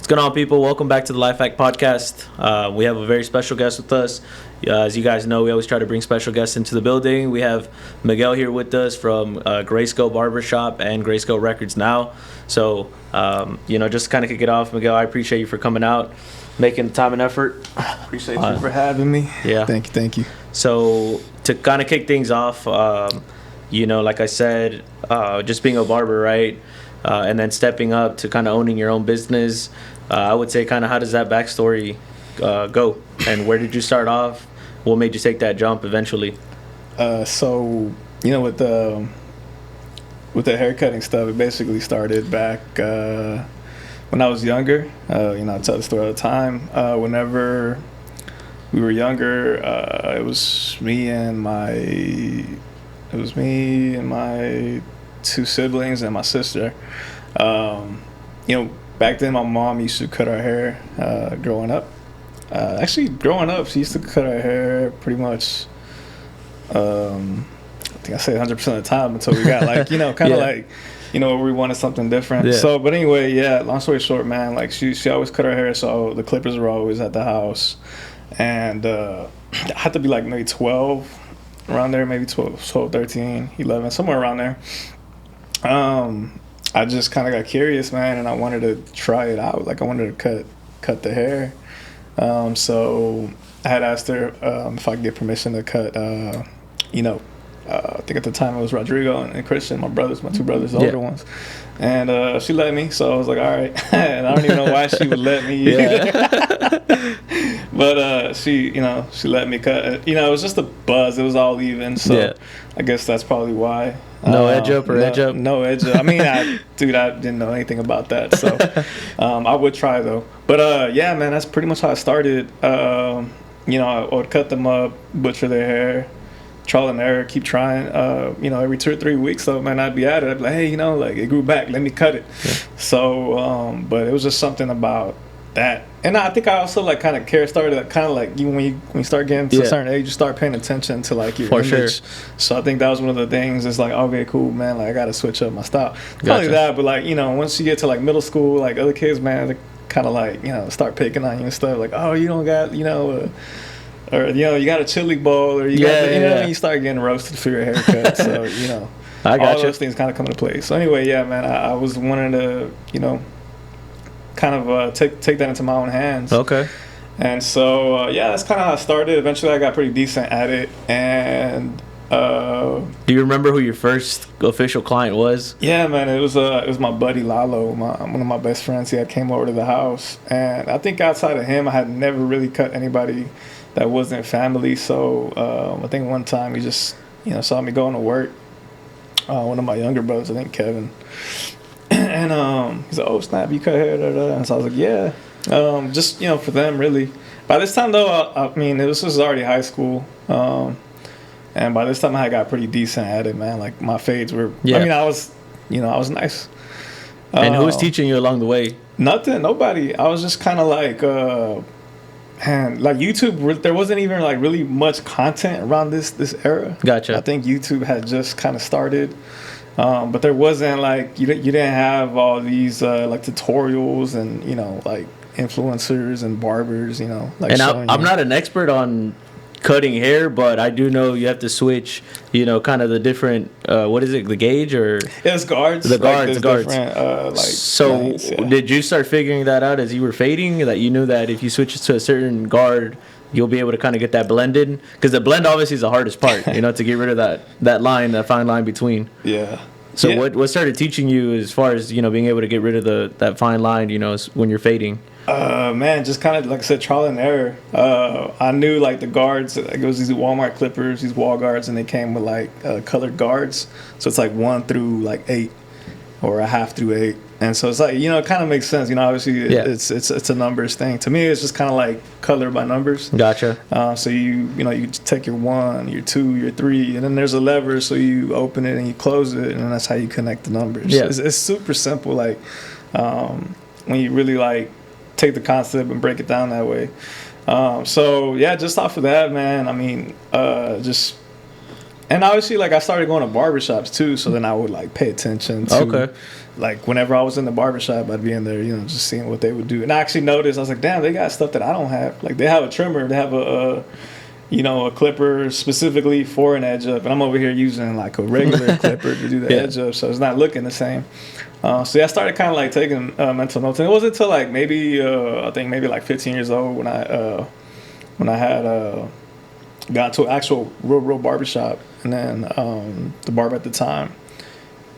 What's going on, people? Welcome back to the Life Hack Podcast. We have a very special guest with us. As you guys know, we always try to bring special guests into the building. We have Miguel here with us from Grayscale Barbershop and Grayscale Records now. So, just kind of kick it off, Miguel, I appreciate you for coming out, making the time and effort. Appreciate you for having me. Yeah. Thank you. So, to kind of kick things off, like I said, just being a barber, right? And then stepping up to kind of owning your own business. I would say kind of how does that backstory go? And where did you start off? What made you take that jump eventually? With the haircutting stuff, it basically started back when I was younger. I tell the story all the time. Whenever we were younger, it was me and my two siblings and my sister. Back then my mom used to cut our hair growing up. Growing up, she used to cut our hair pretty much, I think I say 100% of the time until we got we wanted something different. Yeah. So, but anyway, long story short, man, she always cut her hair, so the clippers were always at the house. And I had to be maybe 12, around there, maybe 12, 13, 11, somewhere around there. I just kind of got curious, man, and I wanted to try it out. I wanted to cut the hair. So I had asked her if I could get permission to cut, I think at the time it was Rodrigo and Christian, my two brothers, the older ones. And she let me, so I was like, all right. And I don't even know why she would let me either. But she let me cut. It was just a buzz. It was all even, so I guess that's probably why. No edge up or edge up? No edge up. I mean, I didn't know anything about that, so I would try, though. But, man, that's pretty much how I started. I would cut them up, butcher their hair, trial and error, keep trying. Every 2 or 3 weeks, though, man, I'd be at it. I'd be like, hey, it grew back. Let me cut it. Yeah. So, but it was just something about that. And I think I also kind of started when you start getting to a certain age, you start paying attention to your image. Sure. So I think that was one of the things. It's okay, cool, man. I gotta switch up my style. Not only that, but once you get to middle school, other kids, man, they kind of start picking on you and stuff. Oh, you don't got or you got a chili bowl, or you start getting roasted for your haircut. So I got all those things kind of come into play. So anyway, man, I was wanting to kind of take that into my own hands. Okay. And so that's kind of how I started. Eventually I got pretty decent at it. And do you remember who your first official client was? Yeah, man, it was my buddy Lalo, one of my best friends. He had came over to the house, and I think outside of him I had never really cut anybody that wasn't family. So I think one time he just saw me going to work. One of my younger brothers, I think Kevin. And he's like, oh, snap, you cut hair, and so I was like, yeah. Just, for them, really. By this time, though, this was already high school. And by this time, I got pretty decent at it, man. My fades were, I was nice. And who was teaching you along the way? Nothing, nobody. I was just kind of YouTube, there wasn't even really much content around this era. Gotcha. I think YouTube had just kind of started. But there wasn't you didn't have all these tutorials and influencers and barbers and I'm not an expert on cutting hair, but I do know you have to switch kind of the different what is it, the gauge or it's guards, the guards. So lines, did you start figuring that out as you were fading, that you knew that if you switch it to a certain guard you'll be able to kind of get that blended? Because the blend obviously is the hardest part, to get rid of that line, that fine line between. Yeah. So what started teaching you as far as, being able to get rid of that fine line, when you're fading? Man, just kind of, like I said, trial and error. I knew, the guards, it was these Walmart clippers, these wall guards, and they came with, colored guards. So it's, 1 through, 8 or a half through 8. And so it's it kind of makes sense. Obviously it's a numbers thing. To me, it's just kind of color by numbers. Gotcha. So you take your 1, your 2, your 3, and then there's a lever, so you open it and you close it, and that's how you connect the numbers. Yeah. It's super simple. When you really take the concept and break it down that way. Just off of that, man. Just And obviously, like, I started going to barbershops too, so then I would like pay attention to, Okay. like, whenever I was in the barbershop, I'd be in there, you know, just seeing what they would do. And I actually noticed, I was like, damn, they got stuff that I don't have. Like, they have a trimmer, they have a you know, a clipper specifically for an edge up, and I'm over here using like a regular clipper to do the Yeah. edge up, so it's not looking the same. So yeah, I started kind of like taking mental notes, and it wasn't until like maybe I think maybe like 15 years old when I had got to an actual real barbershop, and then the barber at the time,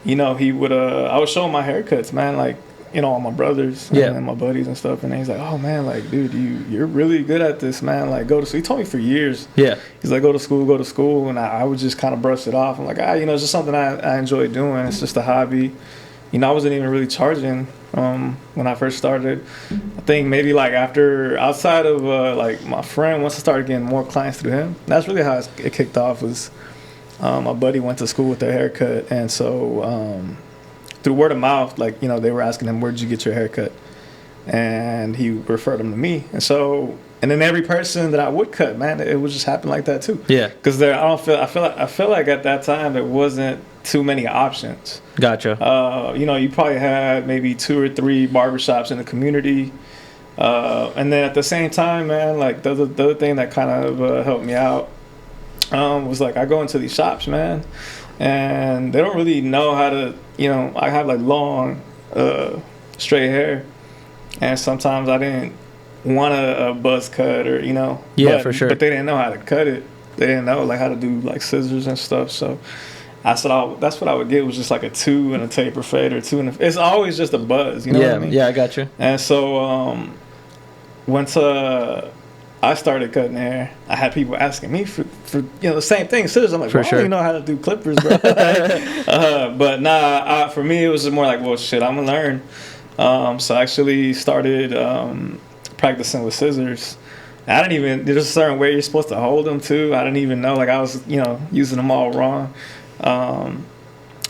you know, he would I would show him my haircuts, man, like, you know, all my brothers and my buddies and stuff, and he's like, oh man, like, dude, you're really good at this, man, like, go to school. He told me for years, he's like, go to school, and I would just kind of brush it off. I'm like, you know, it's just something I enjoy doing. It's just a hobby. You know, I wasn't even really charging when I first started. I think maybe like outside of like my friend, once I started getting more clients through him, that's really how it kicked off. Was my buddy went to school with a haircut, and so through word of mouth, like, you know, they were asking him, where'd you get your haircut? And he referred them to me. And so, and then every person that I would cut, man, it would just happen like that too. Yeah. Because I feel like at that time there wasn't too many options. Gotcha. You know, you probably had maybe 2 or 3 barbershops in the community. And then at the same time, man, like the other thing that kind of helped me out was like I go into these shops, man, and they don't really know how to, you know, I have like long straight hair, and sometimes I didn't want a buzz cut, or, you know, for sure, but they didn't know how to cut it. They didn't know like how to do like scissors and stuff. So that's what I would get, was just like a 2 and a taper fade, or 2 and it's always just a buzz, you know what I mean? Yeah, I got you. And so once I started cutting hair, I had people asking me for you know, the same thing, scissors. I'm like, well, I don't even know how to do clippers, bro. But nah, for me it was more like, well, shit, I'm gonna learn. So I actually started practicing with scissors. I didn't even, there's a certain way you're supposed to hold them too. I didn't even know, like, I was, you know, using them all wrong.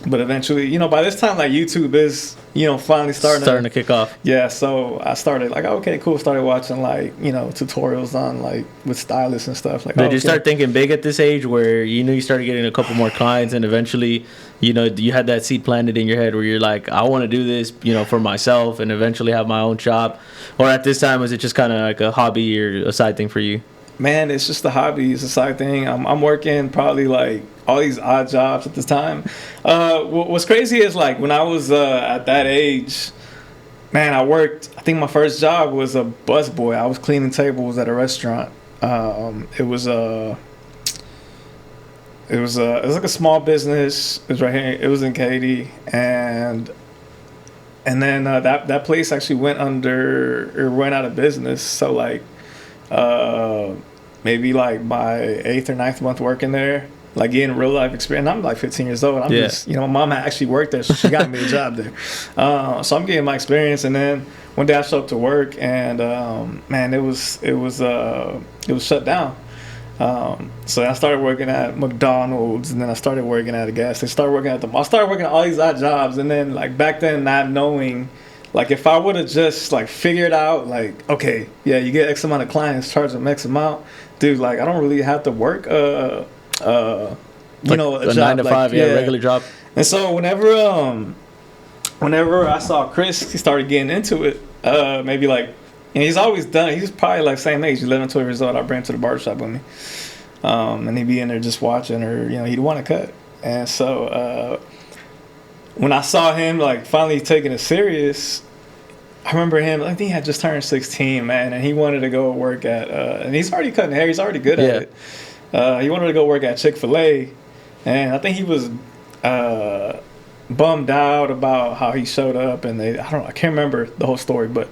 But eventually, you know, by this time, like, YouTube is, you know, finally starting to kick off. Yeah, so I started like, okay, cool. Started watching, like, you know, tutorials on, like, with stylists and stuff. Like, did you start thinking big at this age, where you knew you started getting a couple more clients, and eventually, you know, you had that seed planted in your head where you're like, I want to do this, you know, for myself, and eventually have my own shop? Or at this time, was it just kind of like a hobby or a side thing for you? Man, it's just a hobby. It's a side thing. I'm working probably like all these odd jobs at this time. What's crazy is, like, when I was at that age, man, I think my first job was a busboy. I was cleaning tables at a restaurant. It was like a small business. It was right here. It was in Katy, and then that place actually went out of business. So, like, maybe like my 8th or 9th month working there, like, getting real life experience. I'm like 15 years old. I'm just, you know, my mom actually worked there, so she got me a job there. So I'm getting my experience, and then one day I showed up to work, and man, it was shut down. So I started working at McDonald's, and then I started working at a gas station. I started working at all these odd jobs, and then, like, back then, not knowing, like, if I would have just, like, figured out, like, okay, yeah, you get X amount of clients, charge them X amount, dude, like, I don't really have to work you know, a job, 9 to 5, like, regular job. And so whenever I saw Chris, he started getting into it, maybe, like, and he's always done. He's probably like same age, 11, 12 years old. I bring him to the barbershop with me, and he'd be in there just watching, or, you know, he'd want to cut. And so when I saw him, like, finally taking it serious, I remember him. I think he had just turned 16, man, and he wanted to go work at. And he's already cutting hair. He's already good at it. He wanted to go work at Chick-fil-A, and I think he was bummed out about how he showed up, and I can't remember the whole story, but,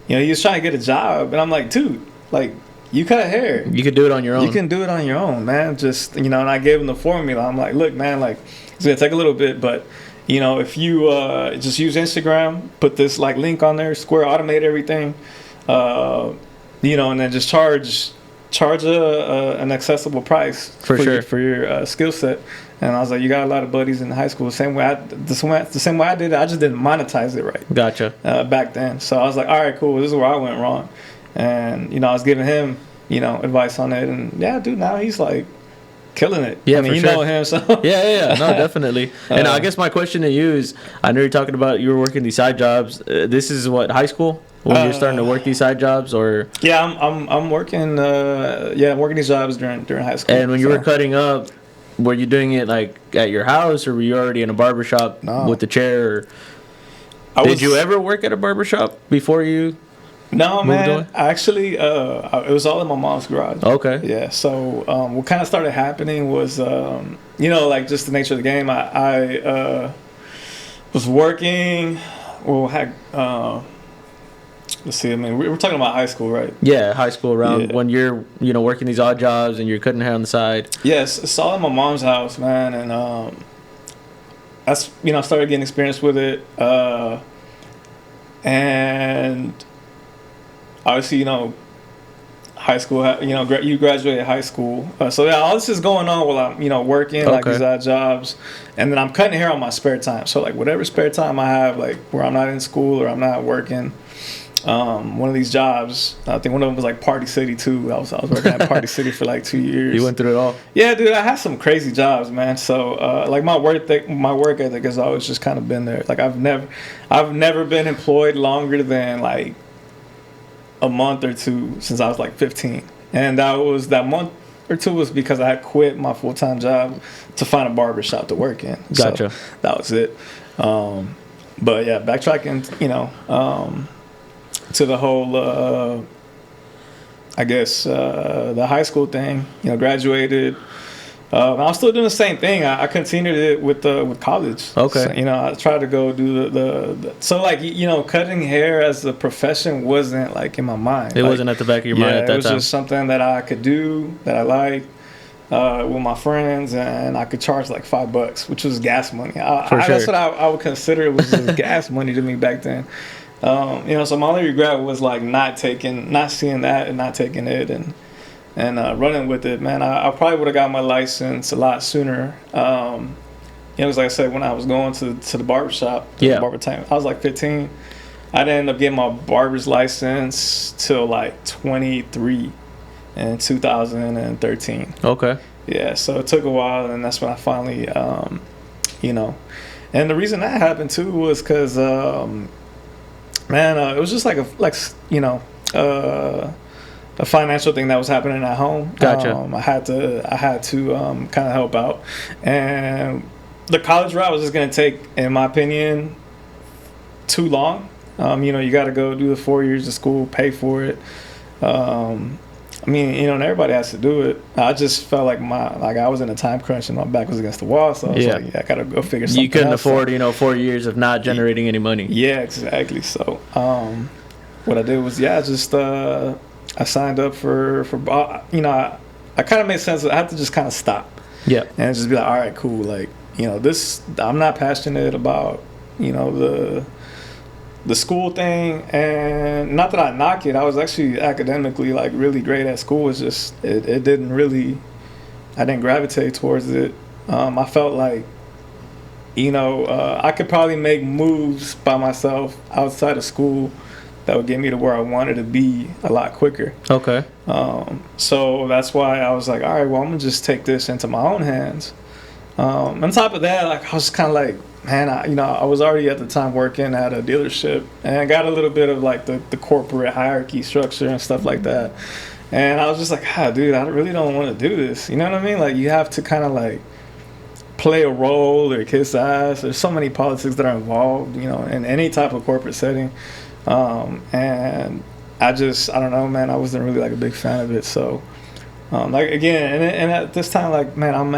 you know, he was trying to get a job, and I'm like, dude, like, you cut hair. You can do it on your own. You can do it on your own, man. Just, you know, and I gave him the formula. I'm like, look, man, like, it's going to take a little bit, but, you know, if you just use Instagram, put this, like, link on there, Square, automate everything, you know, and then just charge an accessible price for your skill set. And I was like, you got a lot of buddies in high school. The same way I did it, I just didn't monetize it right. Gotcha. Back then. So I was like, all right, cool. This is where I went wrong. And, you know, I was giving him, you know, advice on it. And, yeah, dude, now he's like killing it. Yeah, I mean, for you sure. know him, so Yeah. No, definitely. And I guess my question to you is, I know you're talking about you were working these side jobs. This is what, high school when you're starting to work these side jobs, or? yeah, I'm working. I'm working these jobs during high school. And when you were cutting up, were you doing it like at your house, or were you already in a barbershop with the chair? Or did you ever work at a barbershop before you? No, man. away? Actually, it was all in my mom's garage. Okay. Yeah. So what kind of started happening was, like just the nature of the game. I was working. Well, had let's see. I mean, we're talking about high school, right? Yeah, high school around when you're working these odd jobs and you're cutting hair on the side. Yes, it's all in my mom's house, man, and that's I started getting experience with it, and obviously high school, you graduated high school, so yeah, all this is going on while I'm working like these odd jobs, and then I'm cutting hair on my spare time. So like whatever spare time I have, like where I'm not in school or I'm not working. One of these jobs, I think one of them was like Party City too. I was working at Party City for like 2 years. You went through it all? Yeah, dude, I had some crazy jobs, man. So like my work ethic has always just kind of been there. Like I've never been employed longer than like a month or two since I was like 15, and that month or two was because I had quit my full-time job to find a barbershop to work in. Gotcha. So that was it. But yeah, backtracking, to the whole, I guess, the high school thing, graduated. I was still doing the same thing. I continued it with college. Okay. So, I tried to go do the so like, cutting hair as a profession wasn't like in my mind. It wasn't at the back of your mind at that time. It was just something that I could do, that I liked, with my friends, and I could charge like $5, which was gas money. That's what I would consider. It was just gas money to me back then. So my only regret was like not seeing that and not taking it and running with it, man. I probably would have got my license a lot sooner. Because like I said, when I was going to the barbershop, barber time, I was like 15. I didn't end up getting my barber's license till like 23 in 2013. Okay. Yeah, so it took a while, and that's when I finally, and the reason that happened too was because, it was just like a financial thing that was happening at home. Gotcha. I had to kind of help out, and the college route was just going to take, in my opinion, too long. You got to go do the 4 years of school, pay for it. And everybody has to do it. I just felt like I was in a time crunch and my back was against the wall, so I was like, I gotta go figure something out. You couldn't afford, 4 years of not generating any money. Yeah, exactly. So, what I did was, I signed up for I kind of made sense. I had to just kind of stop. Yeah. And just be like, all right, cool. Like, this, I'm not passionate about, the school thing, and not that I knock it. I was actually academically like really great at school. It's just it didn't really, I didn't gravitate towards it. I felt like I could probably make moves by myself outside of school that would get me to where I wanted to be a lot quicker. Okay. So that's why I was like, all right, well, I'm gonna just take this into my own hands. On top of that, like I was kind of like, man, I was already at the time working at a dealership, and I got a little bit of like the corporate hierarchy structure and stuff like that. And I was just like, dude, I really don't want to do this. You know what I mean? Like, you have to kind of like play a role or kiss ass. There's so many politics that are involved, in any type of corporate setting. And I don't know, man, I wasn't really like a big fan of it. So, like, again, and at this time, like, man, I'm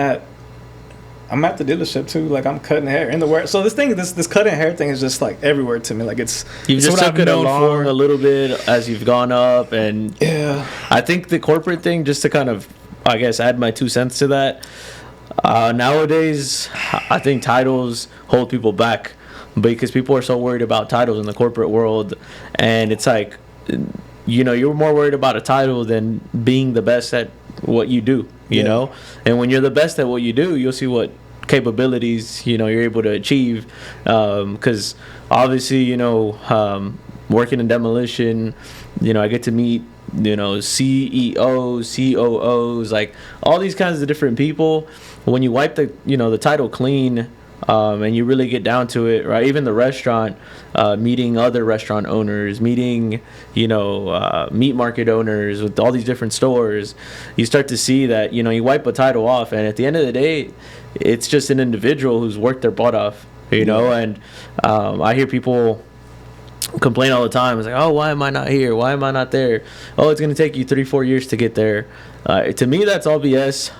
at the dealership too. Like, I'm cutting hair in the work. So this cutting hair thing is just like everywhere to me. Like, you just took it along a little bit as you've gone up, and yeah, I think the corporate thing, just to kind of, I guess, add my 2 cents to that. Nowadays, I think titles hold people back because people are so worried about titles in the corporate world, and it's like, you're more worried about a title than being the best at what you do. You know, and when you're the best at what you do, you'll see what capabilities you're able to achieve. Because obviously, working in demolition, I get to meet CEOs, COOs, like all these kinds of different people. When you wipe the title clean, and you really get down to it, right? Even the restaurant, meeting other restaurant owners, meeting meat market owners with all these different stores, you start to see that you wipe a title off, and at the end of the day, it's just an individual who's worked their butt off, And I hear people complain all the time. It's like, oh, why am I not here? Why am I not there? Oh, it's going to take you 3-4 years to get there. To me, that's all BS.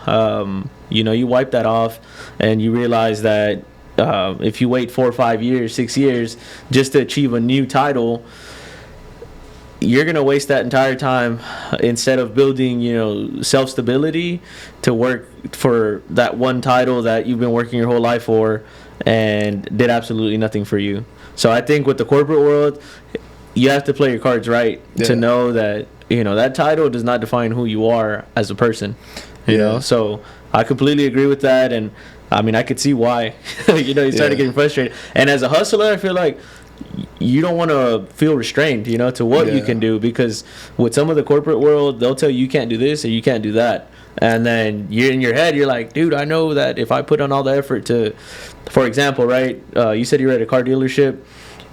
You wipe that off and you realize that if you wait 4 or 5 years, 6 years just to achieve a new title, you're going to waste that entire time instead of building, self-stability to work for that one title that you've been working your whole life for and did absolutely nothing for you. So I think with the corporate world, you have to play your cards right to know that, that title does not define who you are as a person, you know? So I completely agree with that. And I mean, I could see why, you started getting frustrated. And as a hustler, I feel like you don't want to feel restrained, to what you can do, because with some of the corporate world, they'll tell you can't do this or you can't do that. And then you're in your head, you're like, dude, I know that if I put on all the effort to, for example, right, you said you're at a car dealership,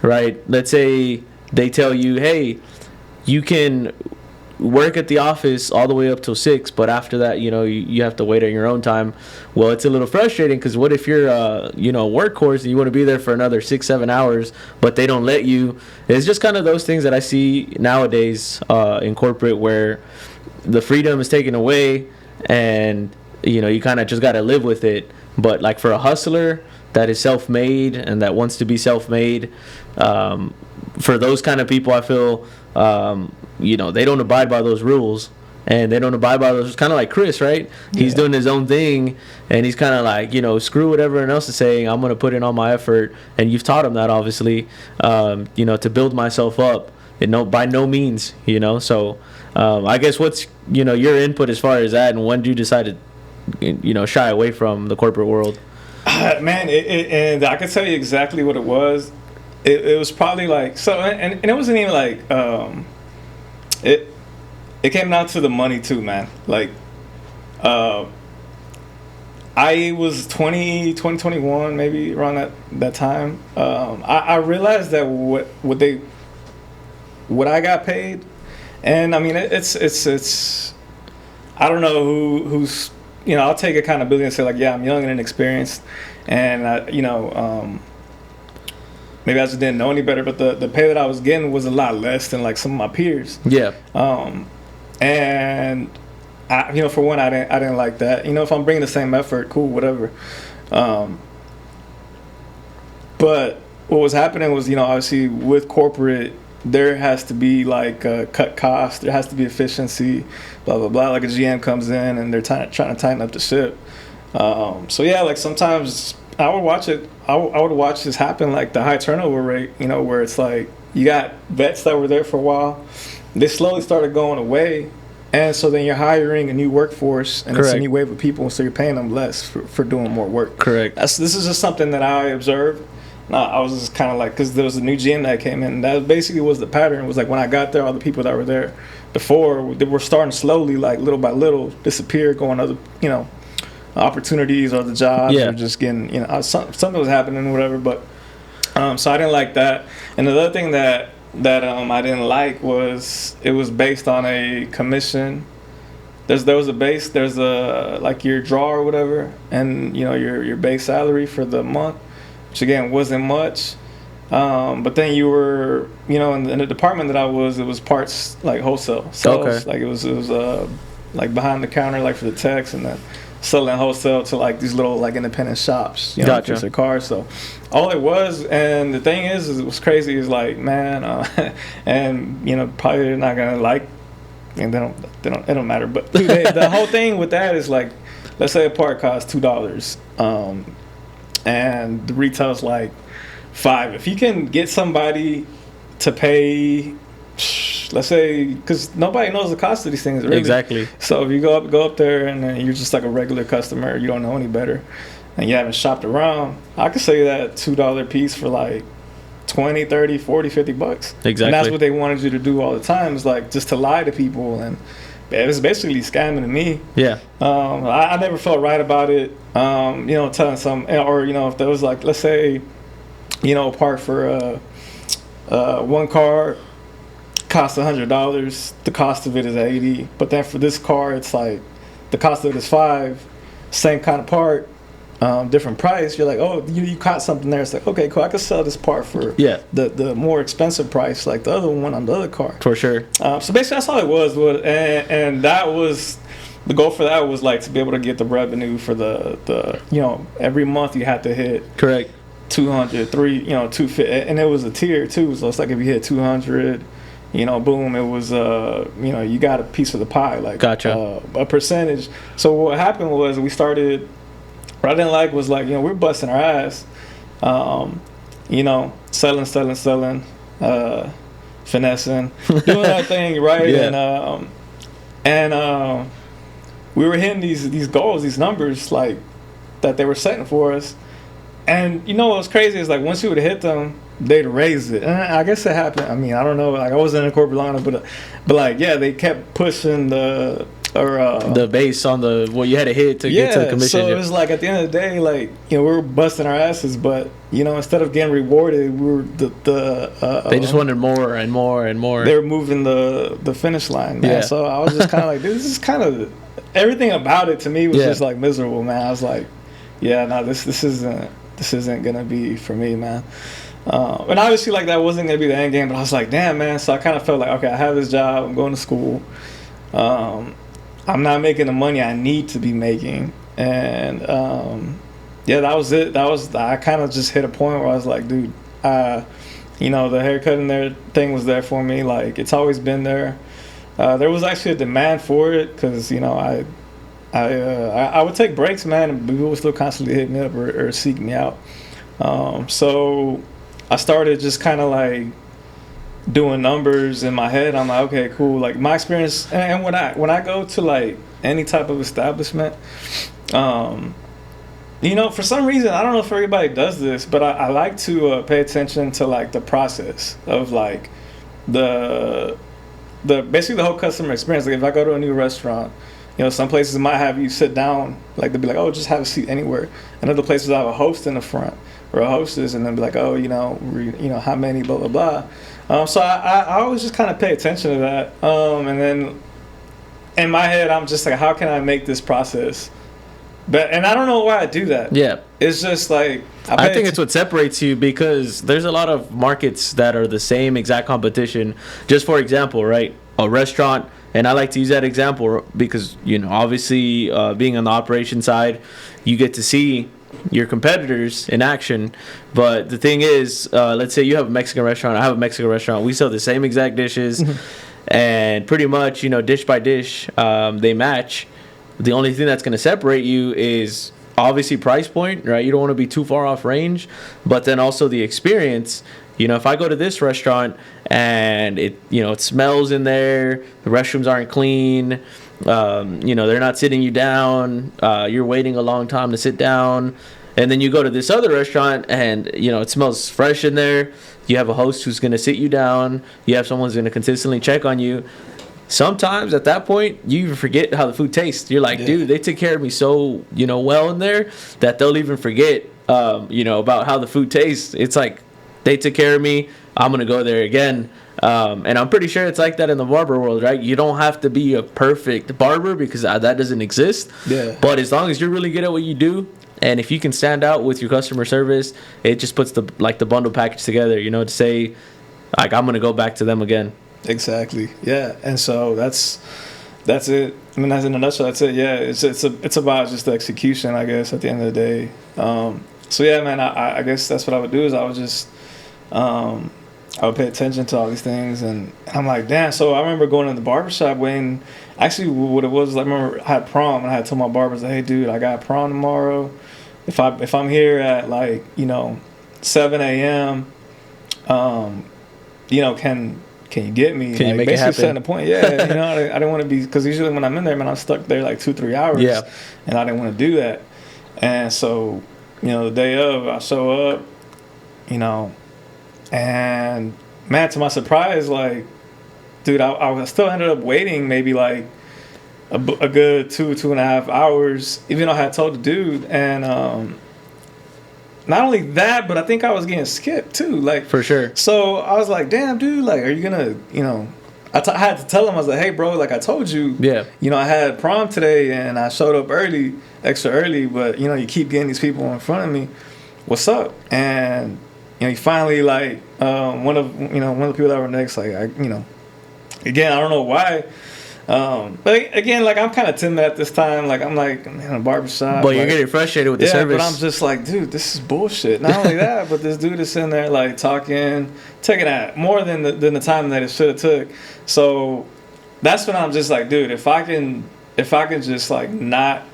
right? Let's say they tell you, hey, you can work at the office all the way up till 6, but after that, you have to wait on your own time. Well, it's a little frustrating, because what if you're a workhorse and you want to be there for another 6-7 hours, but they don't let you? It's just kind of those things that I see nowadays in corporate, where the freedom is taken away, and you kind of just got to live with it. But like for a hustler that is self-made and that wants to be self-made, for those kind of people, I feel they don't abide by those rules, and they don't abide by those. Kind of like Chris, right? He's doing his own thing, and he's kind of like, screw what everyone else is saying. I'm going to put in all my effort, and you've taught him that, obviously, to build myself up. By no means, So I guess what's your input as far as that, and when did you decide to shy away from the corporate world? Man, and I can tell you exactly what it was. It was probably like, so, and it wasn't even like, it came down to the money too, man. Like, I was 21, maybe around that time. I realized that what I got paid, and I mean, it's I don't know who's, I'll take accountability and say, like, yeah, I'm young and inexperienced, and maybe I just didn't know any better, but the pay that I was getting was a lot less than like some of my peers. Yeah. And I, for one, I didn't like that. If I'm bringing the same effort, cool, whatever. But what was happening was, obviously with corporate, there has to be like cut costs, there has to be efficiency, blah blah blah. Like a GM comes in and they're trying to tighten up the ship. So yeah, like sometimes I would watch it. I would watch this happen, like the high turnover rate, where it's like you got vets that were there for a while, they slowly started going away, and so then you're hiring a new workforce, and Correct. It's a new wave of people, so you're paying them less for doing more work. Correct. This is just something that I observed. I was just kind of like, because there was a new GM that came in, and that basically was the pattern. It was like when I got there, all the people that were there before, they were starting slowly, like little by little, disappear, going other, opportunities or the jobs, or just getting, something was happening, whatever. But so I didn't like that. And the other thing that I didn't like was it was based on a commission. There was a base, there's a like your draw or whatever, and your base salary for the month, which again wasn't much. But then you were, in the department that I was, it was parts like wholesale sales. Okay. Like it was like behind the counter, like for the techs, and then selling wholesale to like these little like independent shops, gotcha. Fix their cars. So all it was, and the thing is what's crazy is like, man, and probably they're not gonna like, and it don't matter. But dude, the whole thing with that is like, let's say a part costs $2, and the retail's like $5. If you can get somebody to pay, let's say, because nobody knows the cost of these things really. Exactly. So if you go up there and then you're just like a regular customer, you don't know any better, and you haven't shopped around, I could say that $2 piece for like $20 20, 30, 40, 50 bucks. Exactly. And that's what they wanted you to do all the time, is like just to lie to people. And it was basically scamming to me. Yeah. I never felt right about it. Telling some, or, if there was like, let's say, a part for one car costs $100, the cost of it is $80. But then for this car, it's like the cost of it is $5, same kind of part. Different price. You're like, oh, you caught something there. It's like, okay, cool, I could sell this part for the more expensive price, like the other one on the other car. For sure. So basically that's all it was. And that was the goal for that, was like to be able to get the revenue for the every month you had to hit correct 200, 250, and it was a tier too. So it's like if you hit 200, boom, it was you got a piece of the pie, like gotcha. A percentage. So what happened was we started. What I didn't like was like, we're busting our ass, selling, finessing, doing that thing, right? Yeah. And we were hitting these goals, these numbers, like, that they were setting for us. And what was crazy is, like, once you would hit them, they'd raise it. And I guess it happened. I mean, I don't know. Like, I wasn't in corporate long enough, but like, yeah, they kept pushing the base on what you had to hit to get to the commission. So it was like, at the end of the day, like, we were busting our asses, but instead of getting rewarded, we were they just wanted more and more and more. They were moving the finish line, man. Yeah. So I was just kind of like, dude, this is kind of, everything about it to me was just like miserable, man. I was like, yeah, no, this isn't gonna be for me, man. And obviously, like, that wasn't gonna be the end game, but I was like, damn, man. So I kind of felt like, okay, I have this job, I'm going to school. I'm not making the money I need to be making. And, that was it. I kind of just hit a point where I was like, dude, the haircut in there thing was there for me. Like, it's always been there. There was actually a demand for it because, I would take breaks, man, and people would still constantly hit me up or seek me out. So I started just kind of like doing numbers in my head. I'm like, okay, cool. Like, my experience, and when I go to like any type of establishment, for some reason, I don't know if everybody does this, but I like to pay attention to like the process of like the basically the whole customer experience. Like, if I go to a new restaurant, some places might have you sit down, like they'll be like, oh, just have a seat anywhere. And other places I have a host in the front or a hostess, and then be like, oh, how many, blah blah blah. So I always just kind of pay attention to that. And then in my head, I'm just like, how can I make this process? And I don't know why I do that. Yeah. It's just like, I think it's what separates you, because there's a lot of markets that are the same exact competition. Just for example, right? A restaurant, and I like to use that example because, obviously being on the operation side, you get to see your competitors in action. But the thing is, let's say you have a Mexican restaurant, I have a Mexican restaurant, we sell the same exact dishes, and pretty much, dish by dish, they match. The only thing that's going to separate you is obviously price point, right? You don't want to be too far off range, but then also the experience. If I go to this restaurant and it smells in there, the restrooms aren't clean, they're not sitting you down, you're waiting a long time to sit down, and then you go to this other restaurant and it smells fresh in there, you have a host who's going to sit you down, you have someone who's going to consistently check on you. Sometimes at that point you even forget how the food tastes. You're like, dude, they take care of me so well in there that they'll even forget about how the food tastes. It's like, they took care of me, I'm gonna go there again. And I'm pretty sure it's like that in the barber world, right? You don't have to be a perfect barber because that doesn't exist. Yeah. But as long as you're really good at what you do, and if you can stand out with your customer service, it just puts the bundle package together, to say, like, I'm gonna go back to them again. Exactly. Yeah. And so that's it. I mean, that's in a nutshell. That's it. Yeah. It's about just the execution, I guess, at the end of the day. So yeah, man. I guess that's what I would do, is I would just I would pay attention to all these things, and I'm like, damn. So I remember going to the barbershop when, actually what it was, I remember I had prom, and I had told my barbers, hey dude, I got prom tomorrow. If I'm here at 7 a.m., can you get me? Can you make it happen? Setting a point. Yeah, I didn't want to be, because usually when I'm in there, man, I'm stuck there 2-3 hours. Yeah. And I didn't want to do that. And so, the day of, I show up, And man, to my surprise, like, dude, I still ended up waiting maybe like a good 2.5 hours, even though I had told the dude. And not only that, but I think I was getting skipped too, like, For sure. so I was like, damn, dude, like, are you gonna, I had to tell him, I was like, hey, bro, like I told you, Yeah. I had prom today and I showed up early, extra early, but you keep getting these people in front of me. What's up? And he finally, like, one of the people that were next, like, again, I don't know why. But again, like, I'm kind of timid at this time. Like, I'm like, I'm in a barbershop. But you're like, getting frustrated with the yeah, service. but I'm just like, dude, this is bullshit. Not only that, but this dude is sitting there like taking that more than the time that it should have took. So that's when I'm just like, dude, if I can just like not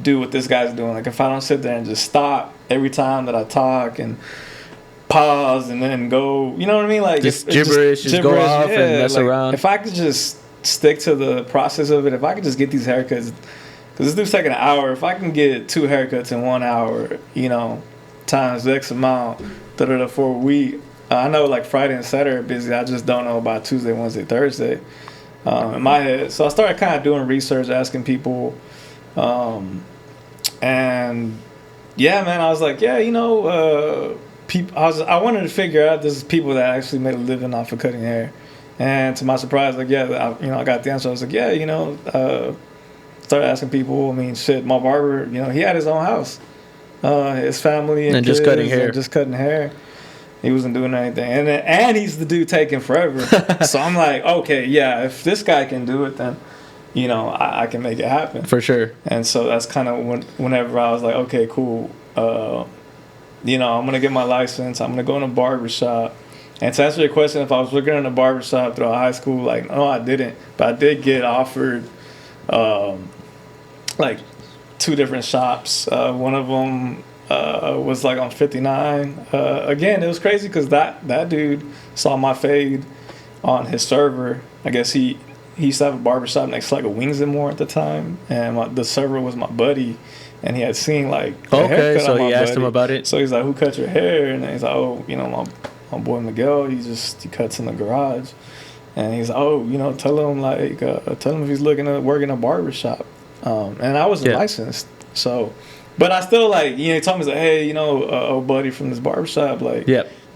do what this guy's doing, like if I don't sit there and just stop every time that I talk and pause and then go, you know what I mean? Like just gibberish, just go off and mess like, around. If I could just stick to the process of it, if I could just get these haircuts, because this dude's taking an hour, if I can get 2 haircuts in 1 hour, times X amount, for a week. I know like Friday and Saturday are busy. I just don't know about Tuesday, Wednesday, Thursday in my head. So I started kind of doing research, asking people, and yeah, man, I was like, yeah, people. I wanted to figure out this is people that actually made a living off of cutting hair. And to my surprise, like, yeah, I got the answer. I was like, yeah, started asking people. I mean, shit, my barber, he had his own house, his family and just kids cutting hair. and just cutting hair. He wasn't doing anything, and he's the dude taking forever. So I'm like, okay, yeah, if this guy can do it, then I can make it happen For sure. And so that's kind of whenever I was like, okay, cool, I'm gonna get my license. I'm gonna go in a barbershop. And to answer your question, if I was working in a barbershop throughout high school, like, no, I didn't. But I did get offered, like, 2 different shops. One of them was, like, on 59. Again, it was crazy because that dude saw my fade on his server. I guess he used to have a barbershop next to, like, a Wings and More at the time. And the server was my buddy. And he had seen, like, the haircut so on my he asked buddy. him about it? So he's like, who cut your hair? And then he's like, oh, my boy Miguel, he cuts in the garage. And he's like, oh, tell him if he's looking to work in a barbershop. And I wasn't licensed. So, but I still, like, he told me, like, hey, old buddy from this barbershop, like,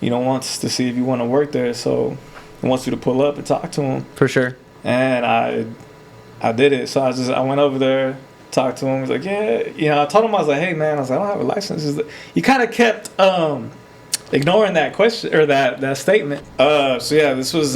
wants to see if you want to work there. So he wants you to pull up and talk to him. For sure. And I did it. So I went over there, talked to him. He's like, yeah. I told him, I was like, hey, man, I don't have a license. He kind of kept ignoring that question or that statement. So yeah, this was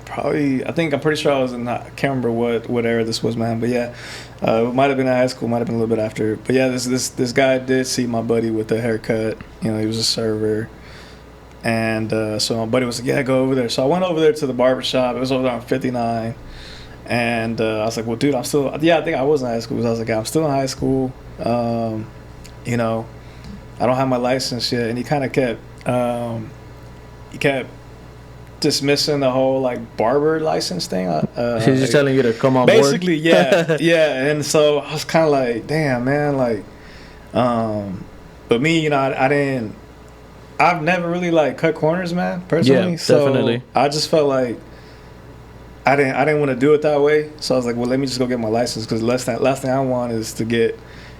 probably, I'm pretty sure I was I can't remember what era this was, man. But yeah, it might have been in high school, might have been a little bit after. But yeah, this guy did see my buddy with the haircut. He was a server. And so my buddy was like, yeah, go over there. So I went over there to the barbershop. It was over there on 59. And I was like, well, dude, I think I was in high school. I was like, I'm still in high school. I don't have my license yet. And he kind of kept dismissing the whole, like, barber license thing. He's just telling you to come on basically, board. yeah. Yeah. And so I was kind of like, damn, man, like, but me, I've never really, like, cut corners, man, personally. Yeah, definitely. So I just felt like I didn't want to do it that way. So I was like, well, let me just go get my license, because last thing I want is to get,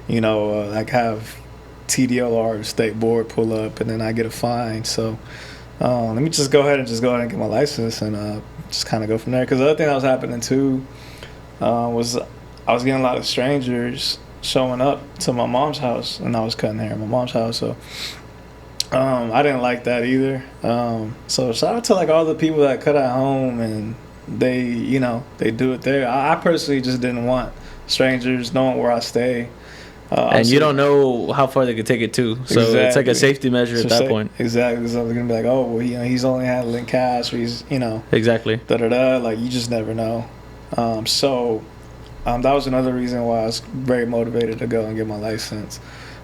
like, have TDLR state board pull up and then I get a fine. So let me just go ahead and get my license and just kind of go from there. Because the other thing that was happening too was I was getting a lot of strangers showing up to my mom's house, and I was cutting hair at my mom's house. So I didn't like that either. So shout out to, like, all the people that cut at home and they do it there. I personally just didn't want strangers knowing where I stay. And you don't know how far they could take it too. So exactly. It's like a safety measure at that point. Exactly. So they're going to be like, oh, well, he's only handling cash, or he's, Exactly. Da-da-da. Like, you just never know. So that was another reason why I was very motivated to go and get my license.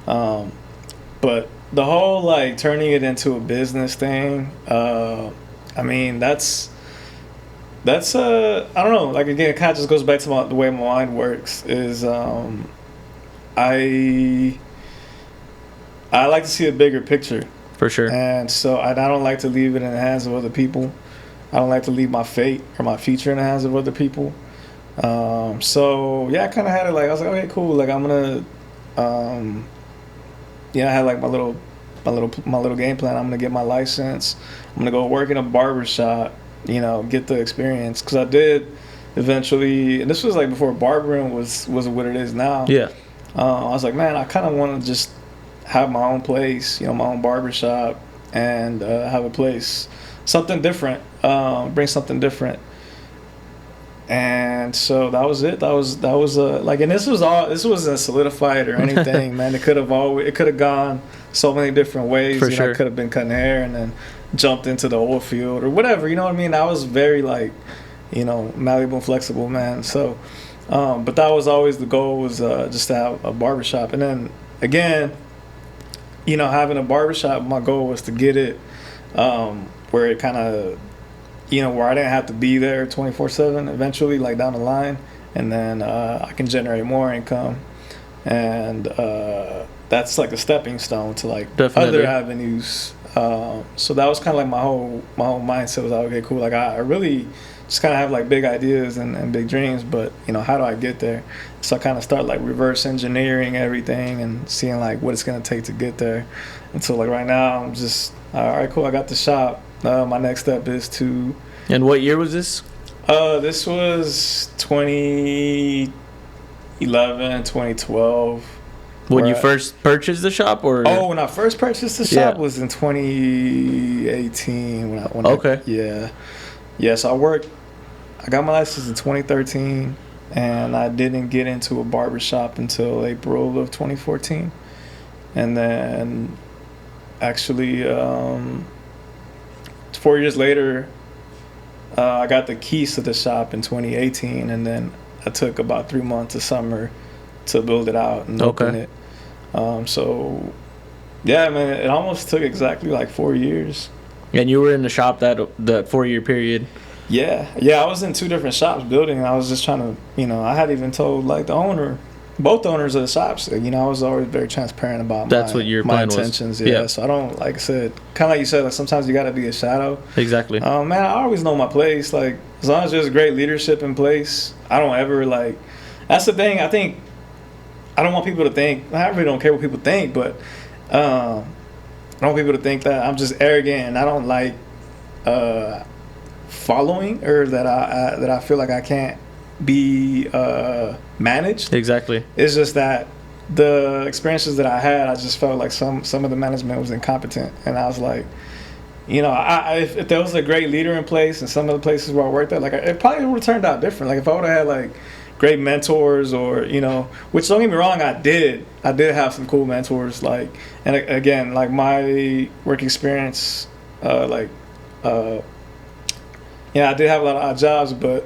But the whole, like, turning it into a business thing, I mean, that's I don't know. Like, again, it kind of just goes back to the way my mind works. Is I like to see a bigger picture. For sure. And so I don't like to leave it in the hands of other people. I don't like to leave my fate or my future in the hands of other people. So yeah, I kind of had it like, I was like, okay, cool. Like I'm gonna, I had like my little game plan. I'm gonna get my license. I'm gonna go work in a barbershop. Get the experience, because I did eventually, and this was like before barbering was what it is now. Yeah. I was like, man, I kind of want to just have my own place, my own barbershop, and have a place, something different, bring something different. And so that was it. That was like, and this wasn't solidified or anything, man. It could have gone so many different ways. For sure. I could have been cutting hair and then jumped into the oil field or whatever. You know what I mean? I was very like, malleable and flexible, man. So, but that was always the goal, was just to have a barbershop. And then again, having a barbershop, my goal was to get it where it kind of, where I didn't have to be there 24/7 eventually, like down the line, and then I can generate more income, and that's like a stepping stone to like Definitely. other avenues. So that was kind of like my whole mindset was like, okay, cool. Like I really just kind of have like big ideas and big dreams, but how do I get there? So I kind of start like reverse engineering everything and seeing like what it's gonna take to get there. And so like right now I'm just, all right, cool. I got the shop. My next step is to. And what year was this? This was 2011, 2012. When you first purchased the shop, or? Oh, when I first purchased the shop was in 2018. Okay. So I got my license in 2013, and I didn't get into a barbershop until April of 2014. And then actually 4 years later, I got the keys to the shop in 2018, and then I took about 3 months of summer to build it out and open it. So yeah, man, it almost took exactly like 4 years. And you were in the shop that 4-year period? Yeah, I was in 2 different shops building. I was just trying to, I had even told like both owners of the shops, I was always very transparent about what your my plan intentions. was. Yeah, so I don't, like I said, kind of like you said, like sometimes you got to be a shadow. Exactly. Man, I always know my place. Like as long as there's great leadership in place, I don't ever like. That's the thing. I think I don't want people to think. I really don't care what people think, but I don't want people to think that I'm just arrogant and I don't like following, or that I feel like I can't be managed. Exactly. It's just that the experiences that I had, I just felt like some of the management was incompetent, and I was like, if there was a great leader in place in some of the places where I worked at, like it probably would have turned out different. Like if I would have had like great mentors, or which, don't get me wrong, I did have some cool mentors, like, and again, like my work experience, I did have a lot of odd jobs, but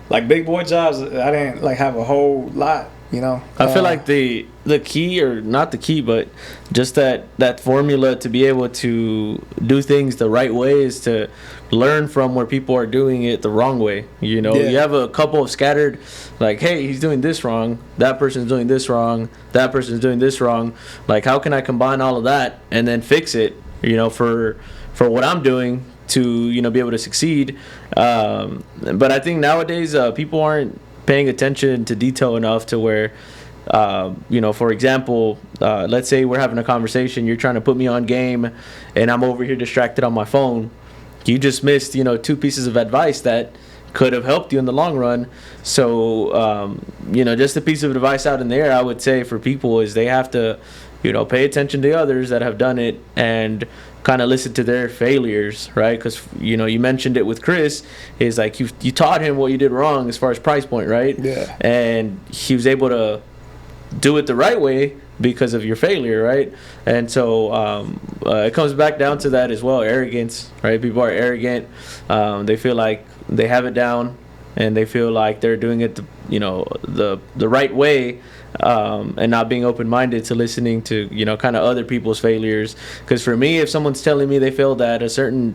like big boy jobs, I didn't like have a whole lot. I feel like the key, or not the key, but just that formula to be able to do things the right way is to learn from where people are doing it the wrong way. You have a couple of scattered, like, hey, he's doing this wrong, that person's doing this wrong, that person's doing this wrong. Like, how can I combine all of that and then fix it, for what I'm doing to be able to succeed. But I think nowadays people aren't paying attention to detail enough to where for example, let's say we're having a conversation, you're trying to put me on game and I'm over here distracted on my phone. You just missed 2 pieces of advice that could have helped you in the long run. So just a piece of advice out in there, I would say, for people is they have to pay attention to others that have done it and kind of listen to their failures, right? Because you mentioned it with Chris, is like you taught him what you did wrong as far as price point, right? Yeah. And he was able to do it the right way because of your failure, right? And so it comes back down to that as well, arrogance, right? People are arrogant. They feel like they have it down, and they feel like they're doing it the right way. And not being open-minded to listening to kind of other people's failures. Because for me, if someone's telling me they failed at a certain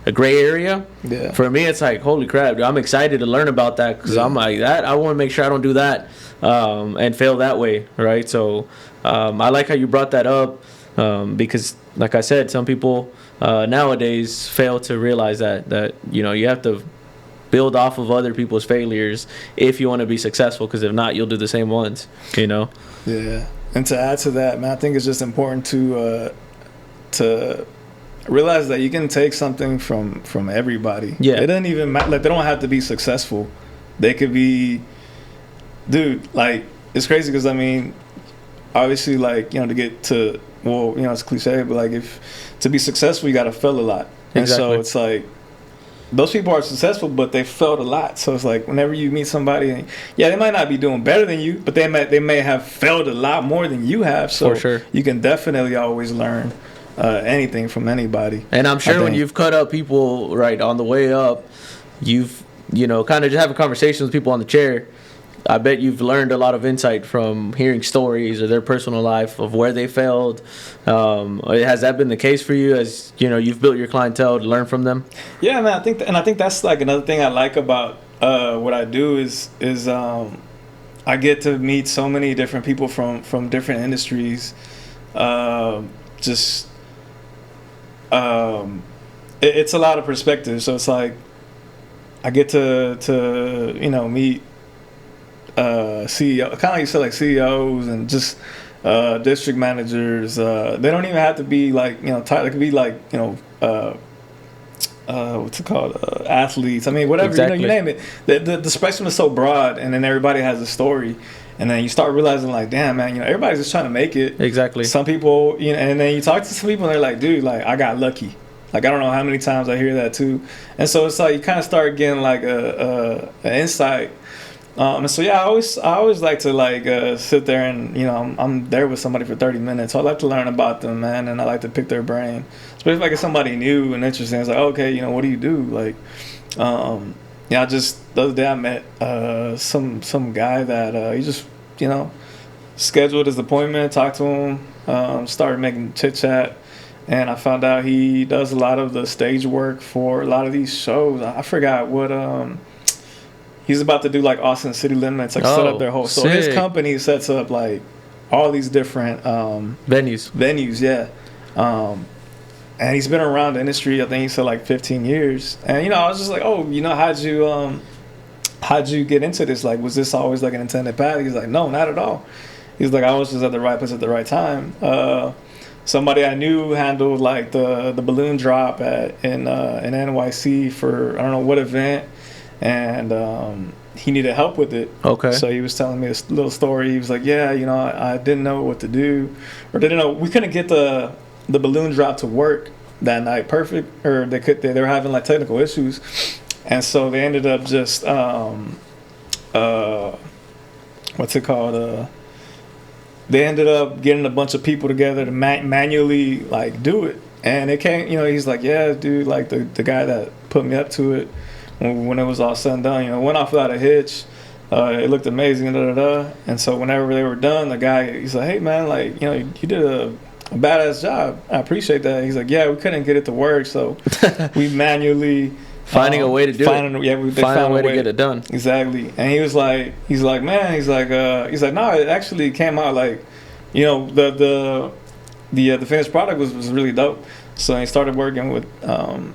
a gray area, for me it's like, holy crap, dude, I'm excited to learn about that, because I'm like, that I want to make sure I don't do that and fail that way, right? So I like how you brought that up, because like I said, some people nowadays fail to realize that you have to build off of other people's failures if you want to be successful, because if not, you'll do the same ones. Yeah. And to add to that, man, I think it's just important to realize that you can take something from everybody. Yeah. It doesn't even matter. Like, they don't have to be successful. They could be, dude, like, it's crazy because, I mean, obviously, like, to get to, well, it's cliche, but, like, to be successful, you got to fail a lot. And so it's like, those people are successful, but they failed a lot. So it's like, whenever you meet somebody, and, yeah, they might not be doing better than you, but they may have failed a lot more than you have. So for sure, you can definitely always learn anything from anybody. And I'm sure when you've cut up people right on the way up, you've kind of just having conversations with people on the chair, I bet you've learned a lot of insight from hearing stories of their personal life of where they failed. Has that been the case for you, as you've built your clientele to learn from them? Yeah, man, I think that's like another thing I like about what I do is I get to meet so many different people from different industries. It's a lot of perspective. So it's like I get to meet CEO, kind of like you said, like CEOs and just district managers. They don't even have to be like title. It could be like what's it called, athletes. I mean, whatever. Exactly. You name it. The spectrum is so broad, and then everybody has a story. And then you start realizing, like, damn, man, everybody's just trying to make it. Exactly. Some people, and then you talk to some people, and they're like, dude, like, I got lucky. Like, I don't know how many times I hear that too. And so it's like you kind of start getting like an insight. And so yeah, I always like to like sit there and I'm there with somebody for 30 minutes. So I like to learn about them, man, and I like to pick their brain, especially if like it's somebody new and interesting. It's like, okay, what do you do? Like, I just the other day I met some guy that he just scheduled his appointment, talked to him, started making chit chat. And I found out he does a lot of the stage work for a lot of these shows. I forgot what he's about to do, like Austin City Limits, like set up their whole. So his company sets up like all these different venues, yeah. And he's been around the industry. I think he said like 15 years. And I was just like, oh, how'd you get into this? Like, was this always like an intended path? He's like, no, not at all. He's like, I was just at the right place at the right time. Somebody I knew handled like the balloon drop in NYC for I don't know what event, and he needed help with it. Okay. So he was telling me this little story. He was like, yeah, I didn't know what to do, or didn't know we couldn't get the balloon drop to work that night perfect, or they were having like technical issues, and so they ended up just what's it called they ended up getting a bunch of people together to manually like do it, and it came. He's like, yeah, dude, like the guy that put me up to it when it was all said and done, went off without a hitch. It looked amazing, and so whenever they were done, the guy, he's like, hey man, like you did a badass job. I appreciate that. He's like, yeah, we couldn't get it to work, so we manually finding a way to do it. Yeah, they found a way to get it done. Exactly. And he's like, man, he's like, no, it actually came out like, the finished product was really dope. So he started working with,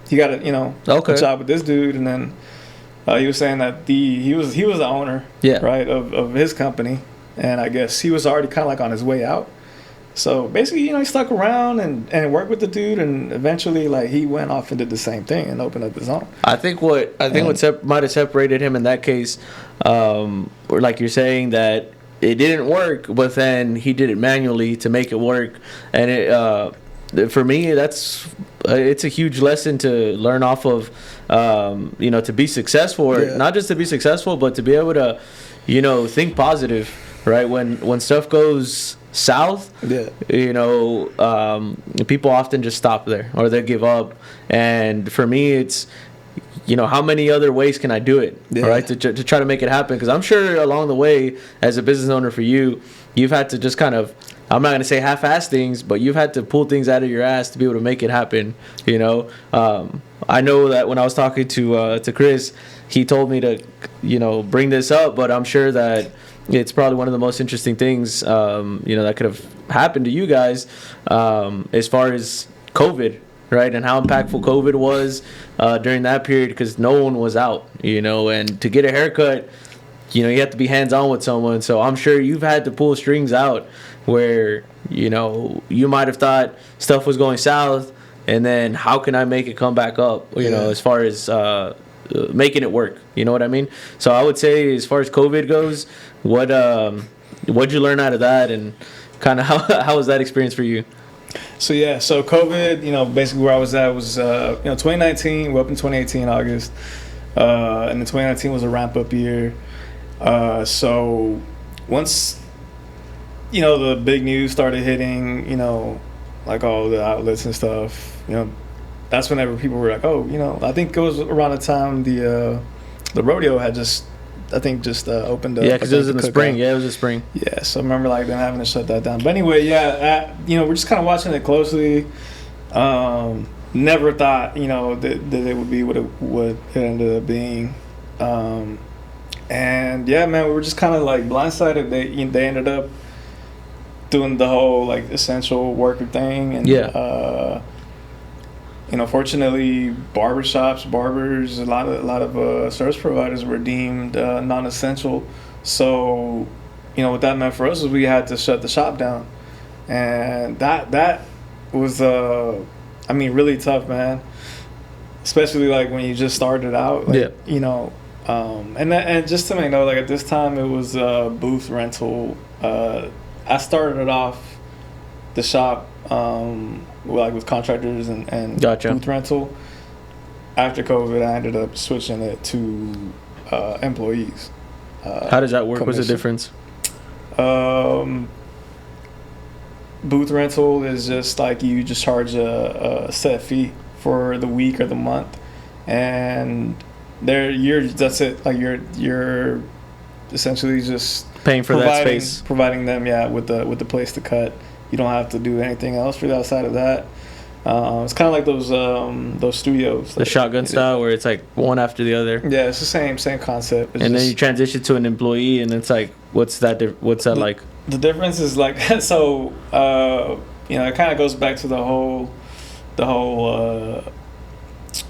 he got a job with this dude, and then he was saying that he was the owner, right, of his company, and I guess he was already kind of like on his way out. So basically, he stuck around and worked with the dude, and eventually, like, he went off and did the same thing and opened up his own. I think what might have separated him in that case, or like you're saying, that it didn't work, but then he did it manually to make it work, and it for me it's a huge lesson to learn off of, to be successful, or not just to be successful, but to be able to, think positive, right? When stuff goes south, people often just stop there, or they give up. And for me, it's how many other ways can I do it, right, to try to make it happen? Because I'm sure along the way, as a business owner for you, you've had to just kind of, I'm not going to say half-ass things, but you've had to pull things out of your ass to be able to make it happen. I know that when I was talking to Chris, he told me to bring this up, but I'm sure that it's probably one of the most interesting things, that could have happened to you guys, as far as COVID, right? And how impactful COVID was during that period, because no one was out, and to get a haircut, you have to be hands-on with someone. So I'm sure you've had to pull strings out where, you might have thought stuff was going south, and then how can I make it come back up, as far as making it work, you know what I mean? So I would say, as far as COVID goes, what'd you learn out of that, and kind of how was that experience for you? So COVID, basically where I was at was 2019. We're up in 2018 August, and then 2019 was a ramp up year. So once the big news started hitting, like all the outlets and stuff, that's whenever people were like, oh, I think it was around the time the rodeo had just opened up. Yeah, because it was in the spring. Yeah, it was the spring. Yeah, so I remember them having to shut that down. But anyway, we're just kind of watching it closely. Never thought, that it would be what it ended up being. And yeah, man, we were just kind of like blindsided. They ended up doing the whole like essential worker thing, and fortunately, barbershops, barbers, a lot of service providers were deemed non-essential. So, what that meant for us is we had to shut the shop down, and that was really tough, man. Especially like when you just started out, and just to make note, like at this time it was booth rental. I started off the shop with contractors and Gotcha. Booth rental. After COVID, I ended up switching it to employees. How does that work? What's the difference? Booth rental is just like you just charge a set fee for the week or the month, and that's it. Like you're essentially just paying for that space, providing them with the place to cut. You don't have to do anything else for the outside of that. It's kind of like those studios, the shotgun style, where it's like one after the other. Yeah, it's the same concept. And then you transition to an employee, and it's like, what's that like? The difference is like so. It kind of goes back to the whole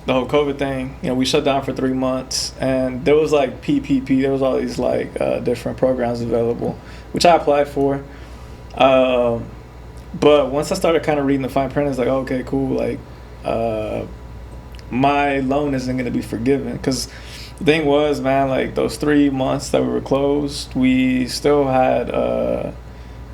COVID thing. We shut down for 3 months, and there was like PPP. There was all these like different programs available, which I applied for. But once I started kind of reading the fine print, it's like, okay, cool. Like, my loan isn't going to be forgiven. Because the thing was, man, like those 3 months that we were closed, we still had,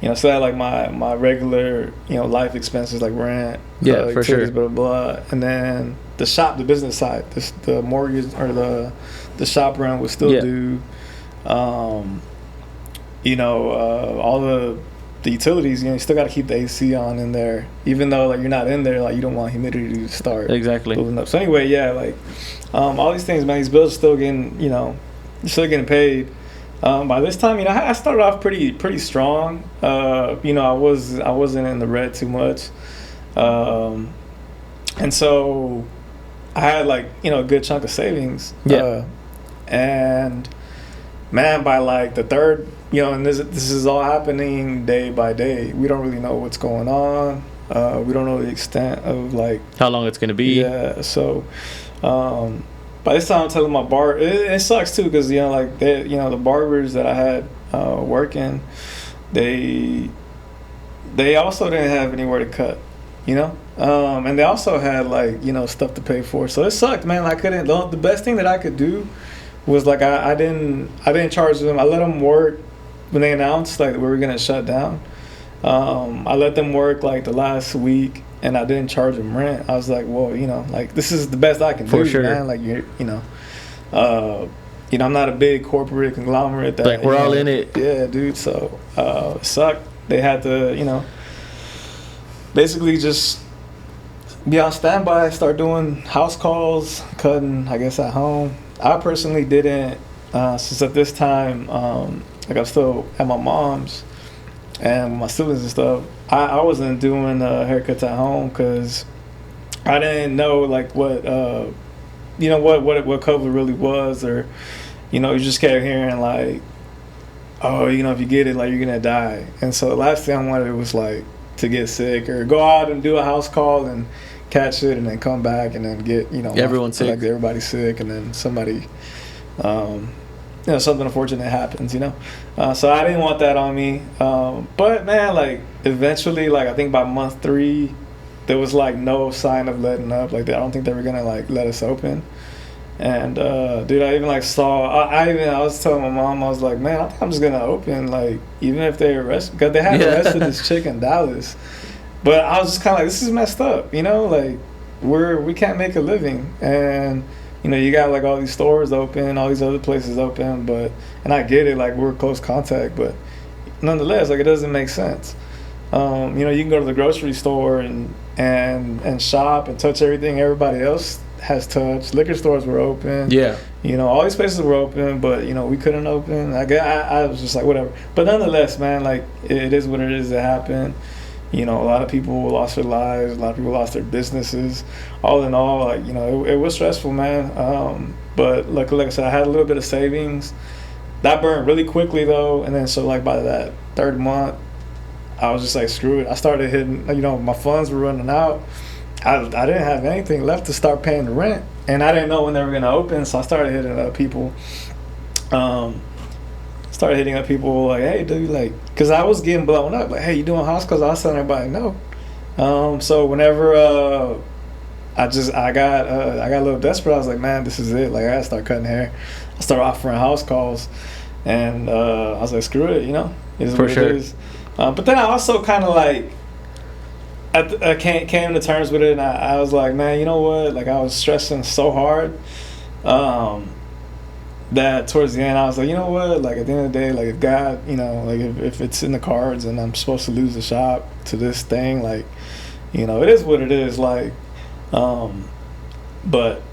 like my regular, life expenses like rent, for sure, blah, blah, blah. And then the shop, the business side, the mortgage or the shop rent was still due. All the utilities, you still got to keep the AC on in there, even though like you're not in there, like you don't want humidity to start building up. So anyway, all these things, man, these bills are still getting, still getting paid. By this time, I started off pretty strong. I wasn't in the red too much, and so I had like a good chunk of savings. And man, by like the third. And this is all happening day by day. We don't really know what's going on. We don't know the extent of like how long it's gonna be. Yeah. So, by this time I'm telling my bar, it sucks too because the barbers that I had working, they also didn't have anywhere to cut, and they also had like stuff to pay for. So it sucked, man. I couldn't. The best thing that I could do was like I didn't charge them. I let them work. When they announced like we were gonna shut down, I let them work like the last week, and I didn't charge them rent. I was like, well, like this is the best I can do, man. Like I'm not a big corporate conglomerate that like we're all in it. Yeah, dude. So it sucked. They had to, basically just be on standby, start doing house calls, cutting, I guess, at home. I personally didn't, since at this time, like I'm still at my mom's and my siblings and stuff. I wasn't doing haircuts at home because I didn't know like what what COVID really was, or you just kept hearing like, oh, you know, if you get it, like, you're gonna die. And so the last thing I wanted was like to get sick or go out and do a house call and catch it and then come back and then get, you know, everyone's sick. Like everybody's sick and then somebody, you know, something unfortunate happens, you know. So I didn't want that on me. But man, like eventually, like I think by month 3, there was like no sign of letting up. Like I don't think they were gonna like let us open. And dude, I even like saw. I was telling my mom, I was like, man, I think I'm just gonna open, like even if they arrest, because they had arrested this chick in Dallas. But I was just kind of like, this is messed up, you know, like we can't make a living, and you know, you got like all these stores open, all these other places open, but, and I get it, like we're close contact, but nonetheless, like it doesn't make sense. You know, you can go to the grocery store and shop and touch everything everybody else has touched. Liquor stores were open. Yeah. You know, all these places were open, but you know, we couldn't open. I was just like, whatever. But nonetheless, man, like it is what it is. It happened. You know, a lot of people lost their lives. A lot of people lost their businesses. All in all, like, you know, it was stressful, man. But like I said, I had a little bit of savings. That burned really quickly, though. And then so, like, by that 3rd month, I was just like, screw it. I started hitting, you know, my funds were running out. I didn't have anything left to start paying the rent. And I didn't know when they were going to open, so I started hitting up people. Started hitting up people like, hey, dude, like, because I was getting blown up. Like, hey, you doing house calls? I was telling everybody no. So whenever I got a little desperate, I was like, man, this is it. Like, I got to start cutting hair. I started offering house calls. And I was like, screw it, you know? It is For what sure. it is. But then I also kind of like, I came to terms with it, and I was like, man, you know what? Like, I was stressing so hard that towards the end, I was like, you know what? Like, at the end of the day, like, if God, you know, like, if it's in the cards and I'm supposed to lose the shop to this thing, like, you know, it is what it is. Like, but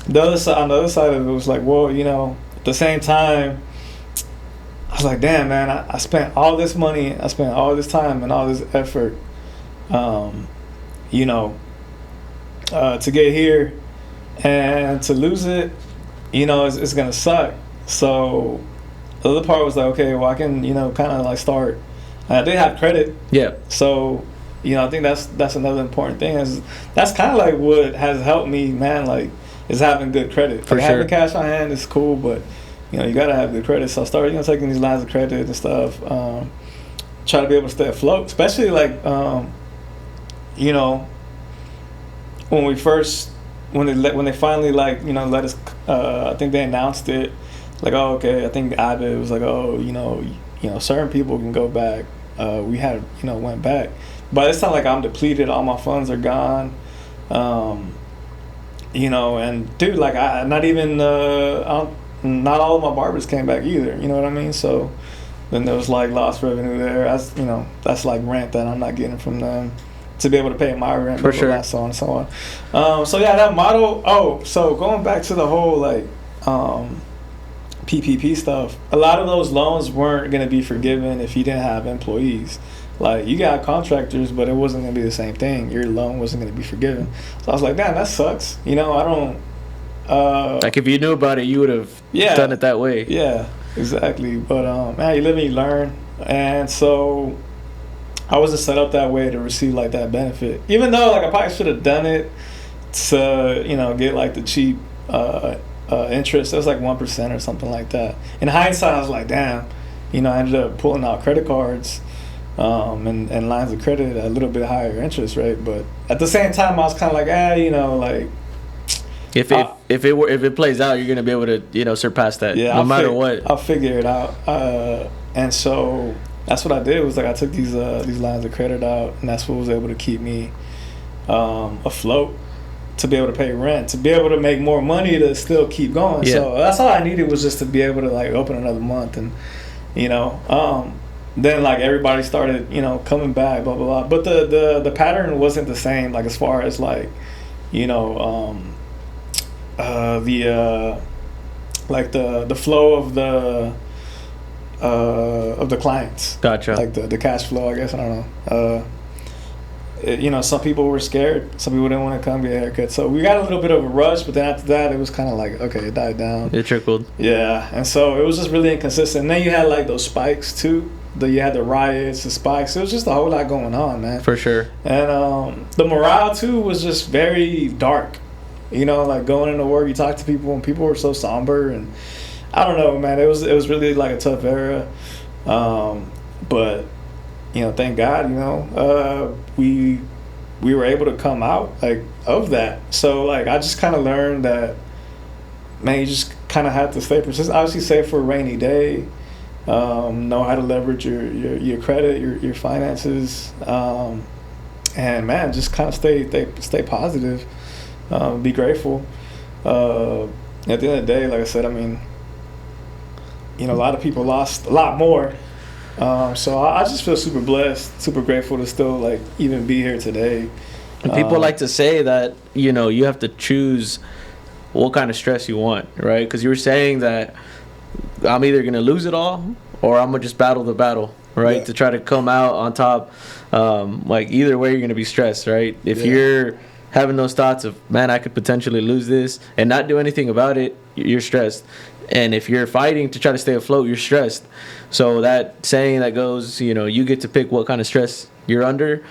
the other side, on the other side of it was like, well, you know, at the same time, I was like, damn, man, I spent all this money, I spent all this time and all this effort, you know, to get here, and to lose it, you know, it's gonna suck. So the other part was like, okay, well, I can, you know, kind of like start. I did have credit, Yeah. so, you know, I think that's another important thing. Is that's kind of like what has helped me, man. Like, is having good credit. For like, sure. Having cash on hand is cool, but you know, you gotta have good credit. So I started, you know, taking these lines of credit and stuff. Try to be able to stay afloat, especially like, you know, when they finally, like, you know, let us. I think they announced it, like, oh, okay. I think Abbott was like, oh, you know, certain people can go back. We had, you know, went back, but it's not like I'm depleted. All my funds are gone. You know, and dude, like, not even not all of my barbers came back either. You know what I mean? So then there was like lost revenue there. As you know, that's like rent that I'm not getting from them to be able to pay my rent, For sure. so on and so on. So yeah, that model. Oh, so going back to the whole like PPP stuff, a lot of those loans weren't going to be forgiven if you didn't have employees. Like, you got contractors, but it wasn't going to be the same thing. Your loan wasn't going to be forgiven. So I was like, damn, that sucks. You know, I don't. Like, if you knew about it, you would have done it that way. Yeah, exactly. But man, you live and you learn, and so I wasn't set up that way to receive like that benefit. Even though, like, I probably should have done it to, you know, get like the cheap interest. It was like 1% or something like that. In hindsight, I was like, damn. You know, I ended up pulling out credit cards and lines of credit at a little bit higher interest rate. But at the same time, I was kind of like, you know, like, if it plays out, you're gonna be able to, you know, surpass that. Yeah, no matter what. I'll figure it out. And so that's what I did. Was like, I took these lines of credit out, and that's what was able to keep me afloat, to be able to pay rent, to be able to make more money, to still keep going. Yeah. So that's all I needed, was just to be able to like open another month, and you know, then like everybody started, you know, coming back, blah blah blah. But the pattern wasn't the same, like, as far as like, you know, like the flow of the clients. Gotcha. Like the cash flow, I guess. I don't know. some people were scared. Some people didn't want to come get a haircut. So we got a little bit of a rush, but then after that, it was kind of like, okay, it died down. It trickled. Yeah, and so it was just really inconsistent. And then you had like those spikes too. You had the riots, the spikes. It was just a whole lot going on, man. For sure. And the morale too was just very dark. Like going into work, you talk to people, and people were so somber, and I don't know, man. It was really like a tough era. But thank God, we were able to come out like of that. So like I just kind of learned that, man, you just kind of have to stay persistent. Obviously, save for a rainy day. Know how to leverage your credit, your finances, and man, just kind of stay positive. Be grateful. At the end of the day, like I said, I mean, a lot of people lost a lot more. So I just feel super blessed, super grateful to still like even be here today. And people like to say that you have to choose what kind of stress you want, right? Because you were saying that I'm either gonna lose it all or I'm gonna just battle the battle, right? Yeah. To try to come out on top. Like either way, you're gonna be stressed, right? If you're having those thoughts of, man, I could potentially lose this and not do anything about it, you're stressed. And if you're fighting to try to stay afloat, you're stressed. So that saying that goes, you get to pick what kind of stress you're under.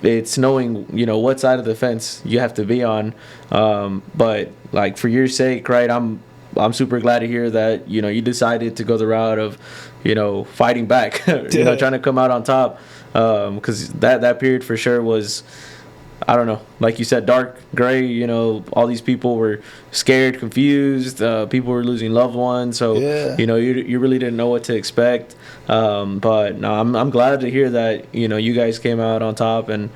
It's knowing, what side of the fence you have to be on. But like for your sake, right, I'm super glad to hear that, you decided to go the route of, fighting back, trying to come out on top. Because that period for sure was, I don't know, like you said, dark, gray, all these people were scared, confused, people were losing loved ones, so, you really didn't know what to expect, but no, I'm glad to hear that, you guys came out on top, and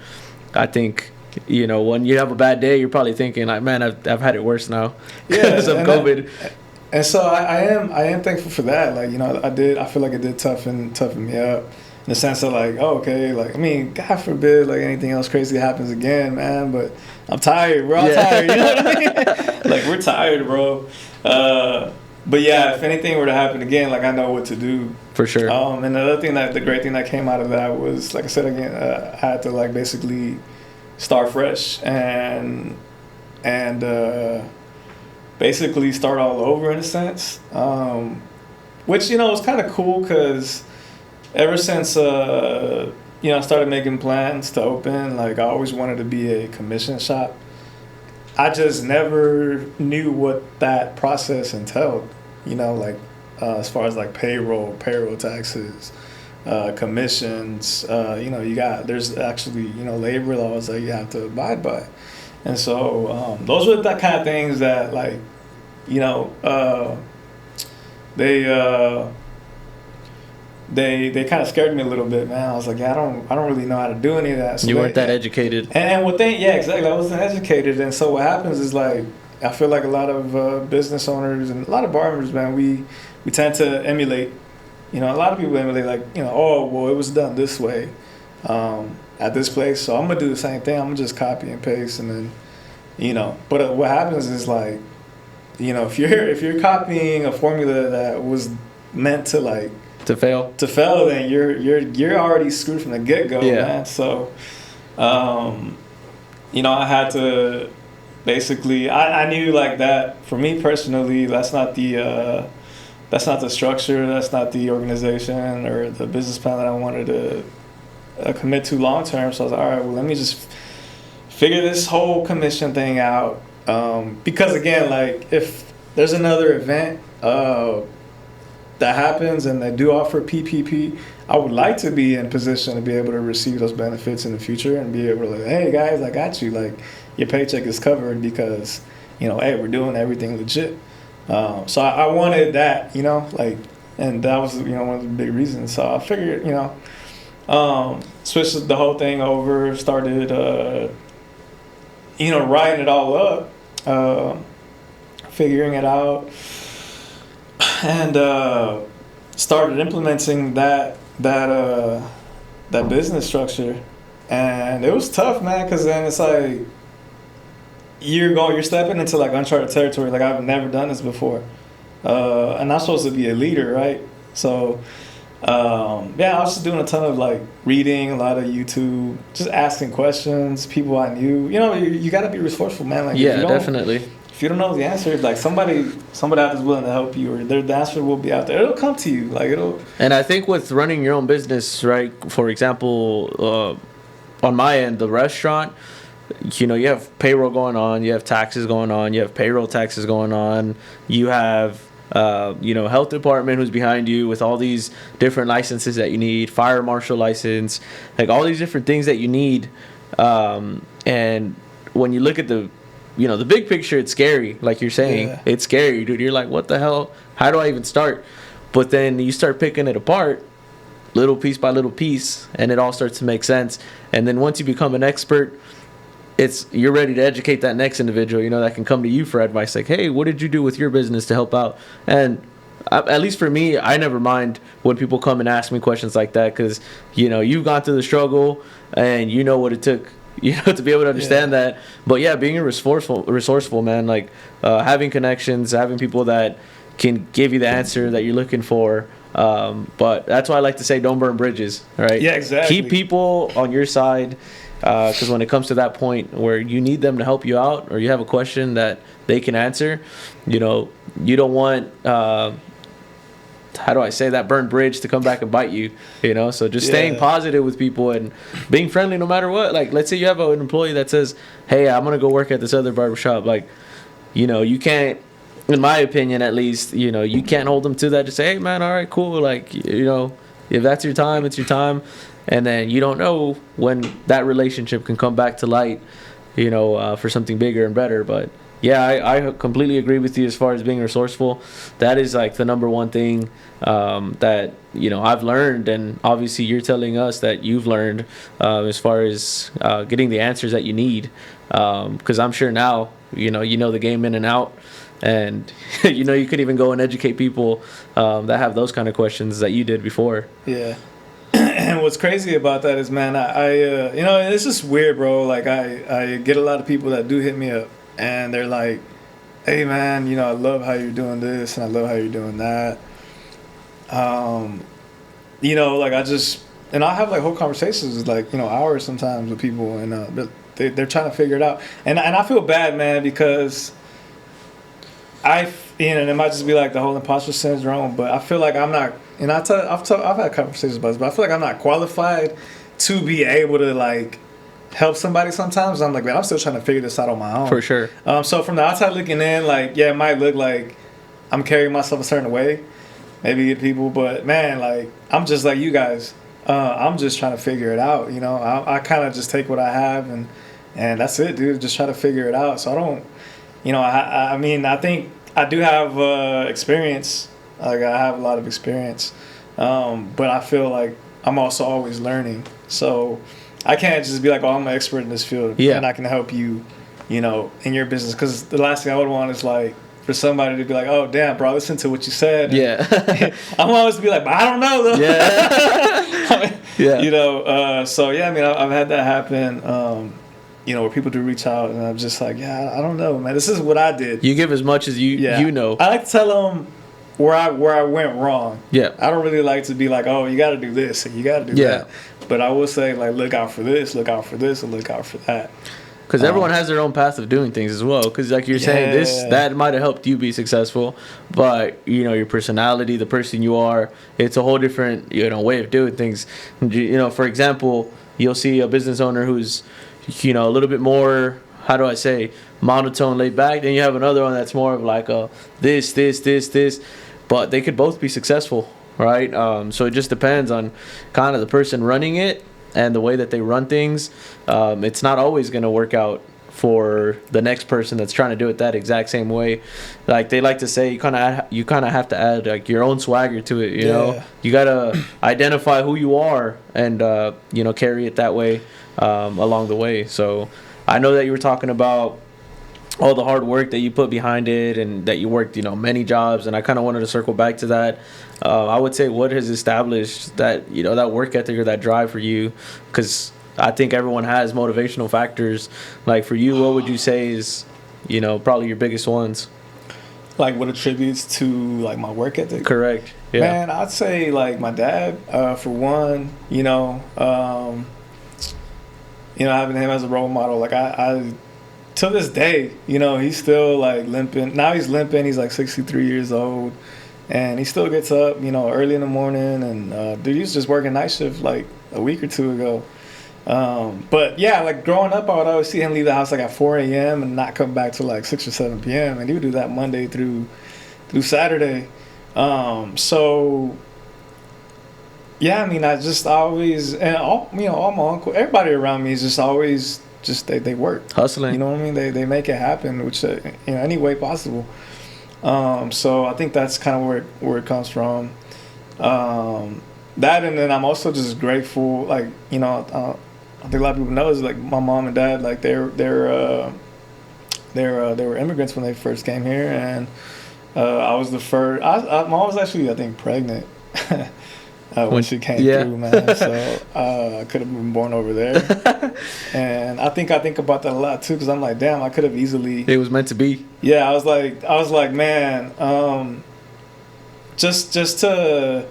I think, when you have a bad day, you're probably thinking, like, man, I've had it worse now, because of COVID. And so I am thankful for that, like, I feel like it did toughen me up. In the sense of like, oh, okay, like, I mean, God forbid, like, anything else crazy happens again, man, but I'm tired. We're all tired, you know what I mean? Like, we're tired, bro. But yeah, if anything were to happen again, like, I know what to do. For sure. And the great thing that came out of that was, like I said again, I had to, like, basically start fresh and basically start all over in a sense. Which, was kind of cool because ever since, I started making plans to open, like, I always wanted to be a commission shop. I just never knew what that process entailed, as far as, like, payroll taxes, commissions, there's actually, labor laws that you have to abide by. And so those were the kind of things that, like, they kind of scared me a little bit, man. I was like, I don't really know how to do any of that. So you weren't that educated. And exactly. I wasn't educated. And so what happens is, like, I feel like a lot of business owners and a lot of barbers, man, we tend to emulate. A lot of people emulate, like, oh, well, it was done this way at this place, so I'm going to do the same thing. I'm going to just copy and paste and then, But what happens is, like, if you're copying a formula that was meant to, like, to fail, then you're already screwed from the get-go, man. So I had to basically, I knew, like, that for me personally, that's not the structure, that's not the organization or the business plan that I wanted to commit to long term. So I was like, all right, well, let me just figure this whole commission thing out, because again, like, if there's another event that happens and they do offer PPP, I would like to be in position to be able to receive those benefits in the future and be able to, like, hey guys, I got you, like, your paycheck is covered because, hey, we're doing everything legit. So I wanted that, like, and that was, one of the big reasons. So I figured, switched the whole thing over, started, writing it all up, figuring it out, and started implementing that business structure. And it was tough, man, because then it's like you're stepping into, like, uncharted territory. Like, I've never done this before, and I'm supposed to be a leader, right? So Yeah, I was just doing a ton of like reading, a lot of YouTube, just asking questions, people I knew. You know, you got to be resourceful, man. Like, Yeah, definitely. if you don't know the answer, like somebody out there's willing to help you, or the answer will be out there. It'll come to you. Like it'll. And I think with running your own business, right? For example, on my end, the restaurant, you know, you have payroll going on, you have taxes going on, you have payroll taxes going on, you have you know, health department who's behind you with all these different licenses that you need, fire marshal license, like all these different things that you need. And when you look at the, you know, the big picture, it's scary. Like you're saying, Yeah. it's scary, dude. You're like, what the hell? How do I even start? But then you start picking it apart, little piece by little piece, and it all starts to make sense. And then once you become an expert, you're ready to educate that next individual, you know, that can come to you for advice. Like, hey, what did you do with your business to help out? And at least for me, I never mind when people come and ask me questions like that, because, you know, you've gone through the struggle and you know what it took, you know, to be able to understand that. But yeah, being resourceful, man, like having connections, having people that can give you the answer that you're looking for. But that's why I like to say, don't burn bridges, right? Yeah, exactly. Keep people on your side, because when it comes to that point where you need them to help you out, or you have a question that they can answer, you know, you don't want how do I say, that burnt bridge to come back and bite you, you know? So just staying positive with people and being friendly no matter what. Like, let's say you have an employee that says, hey, I'm going to go work at this other barbershop. Like, you know, you can't, in my opinion at least, you know, you can't hold them to that. Just say, hey, man, all right, cool. Like, you know, if that's your time, it's your time. And then you don't know when that relationship can come back to light, you know, for something bigger and better. But yeah, I completely agree with you as far as being resourceful. That is like the number one thing that, you know, I've learned, and obviously you're telling us that you've learned as far as getting the answers that you need. Because I'm sure now, you know the game in and out, and you know, you could even go and educate people that have those kind of questions that you did before. Yeah. And what's crazy about that is, man, I you know, it's just weird, bro. Like I get a lot of people that do hit me up, and they're like, hey, man, you know, I love how you're doing this, and I love how you're doing that. You know, like and I have like whole conversations, like, you know, hours sometimes with people, and they're trying to figure it out. And I feel bad, man, because you know, it might just be like the whole imposter syndrome, but I feel like I'm not, and I've had conversations about this, but I feel like I'm not qualified to be able to like help somebody sometimes. I'm like, man, I'm still trying to figure this out on my own. For sure. So from the outside looking in, like, yeah, it might look like I'm carrying myself a certain way, maybe to people, but man, like, I'm just like you guys. I'm just trying to figure it out, you know. I kind of just take what I have, and that's it, dude. Just try to figure it out. So I don't, you know, I mean, I think I do have experience. Like, I have a lot of experience, but I feel like I'm also always learning. So I can't just be like, oh, I'm an expert in this field, and I can help you, you know, in your business. Because the last thing I would want is like for somebody to be like, oh, damn, bro, listen to what you said. Yeah. I'm always be like, but I don't know though. Yeah. I mean, Yeah. You know, so yeah, I mean, I've had that happen. You know, where people do reach out, and I'm just like, yeah, I don't know, man. This is what I did. You give as much as you know. I like to tell them where I went wrong. Yeah. I don't really like to be like, oh, you got to do this and you got to do that. But I will say, like, look out for this, look out for this, and look out for that. Because everyone has their own path of doing things as well. Because like you're saying, that might have helped you be successful, but you know, your personality, the person you are, it's a whole different, you know, way of doing things. You know, for example, you'll see a business owner who's, you know, a little bit more, how do I say, monotone, laid back. Then you have another one that's more of like a this, but they could both be successful, right? So it just depends on kind of the person running it and the way that they run things. It's not always going to work out for the next person that's trying to do it that exact same way. Like they like to say, you kind of have to add like your own swagger to it. You know, you gotta identify who you are and you know, carry it that way along the way. So I know that you were talking about all the hard work that you put behind it, and that you worked, you know, many jobs, and I kind of wanted to circle back to that. I would say, what has established that, you know, that work ethic or that drive for you? Because I think everyone has motivational factors. Like for you, what would you say is, you know, probably your biggest ones? like what attributes to like my work ethic. Correct. Yeah. Man, I'd say like my dad, for one, having him as a role model, like I to this day, he's still like limping. Now he's limping. He's like 63 years old, and he still gets up, early in the morning. And dude, he was just working night shift like a week or two ago. But yeah, like growing up, I would always see him leave the house like at 4 a.m. and not come back till like 6 or 7 p.m. And he would do that Monday through Saturday. So yeah, I mean, I just always, and all my uncle, everybody around me is just always they work, hustling. You know what I mean? They make it happen, which any way possible. So I think that's kind of where it comes from. That, and then I'm also just grateful, like I think a lot of people know is like my mom and dad, like they were immigrants when they first came here, and I was the first. My mom was actually, I think, pregnant when she came through, man. So I could have been born over there, and I think about that a lot too, because I'm like, damn, I could have easily. It was meant to be. Yeah, I was like, man, just to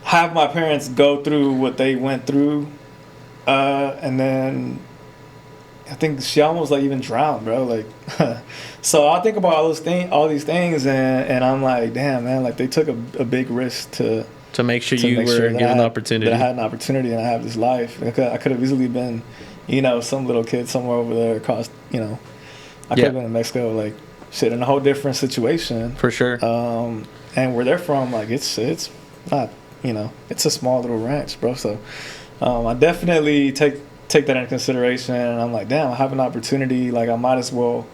have my parents go through what they went through, and then I think she almost like even drowned, bro. Like, so I think about all these things, and I'm like, damn, man, like they took a big risk to make sure you were given the opportunity. That I had an opportunity and I have this life. I could have easily been, some little kid somewhere over there across, I could have been in Mexico, like shit, in a whole different situation. For sure. And where they're from, like it's not, it's a small little ranch, bro. So I definitely take that into consideration, and I'm like, damn, I have an opportunity, like I might as well,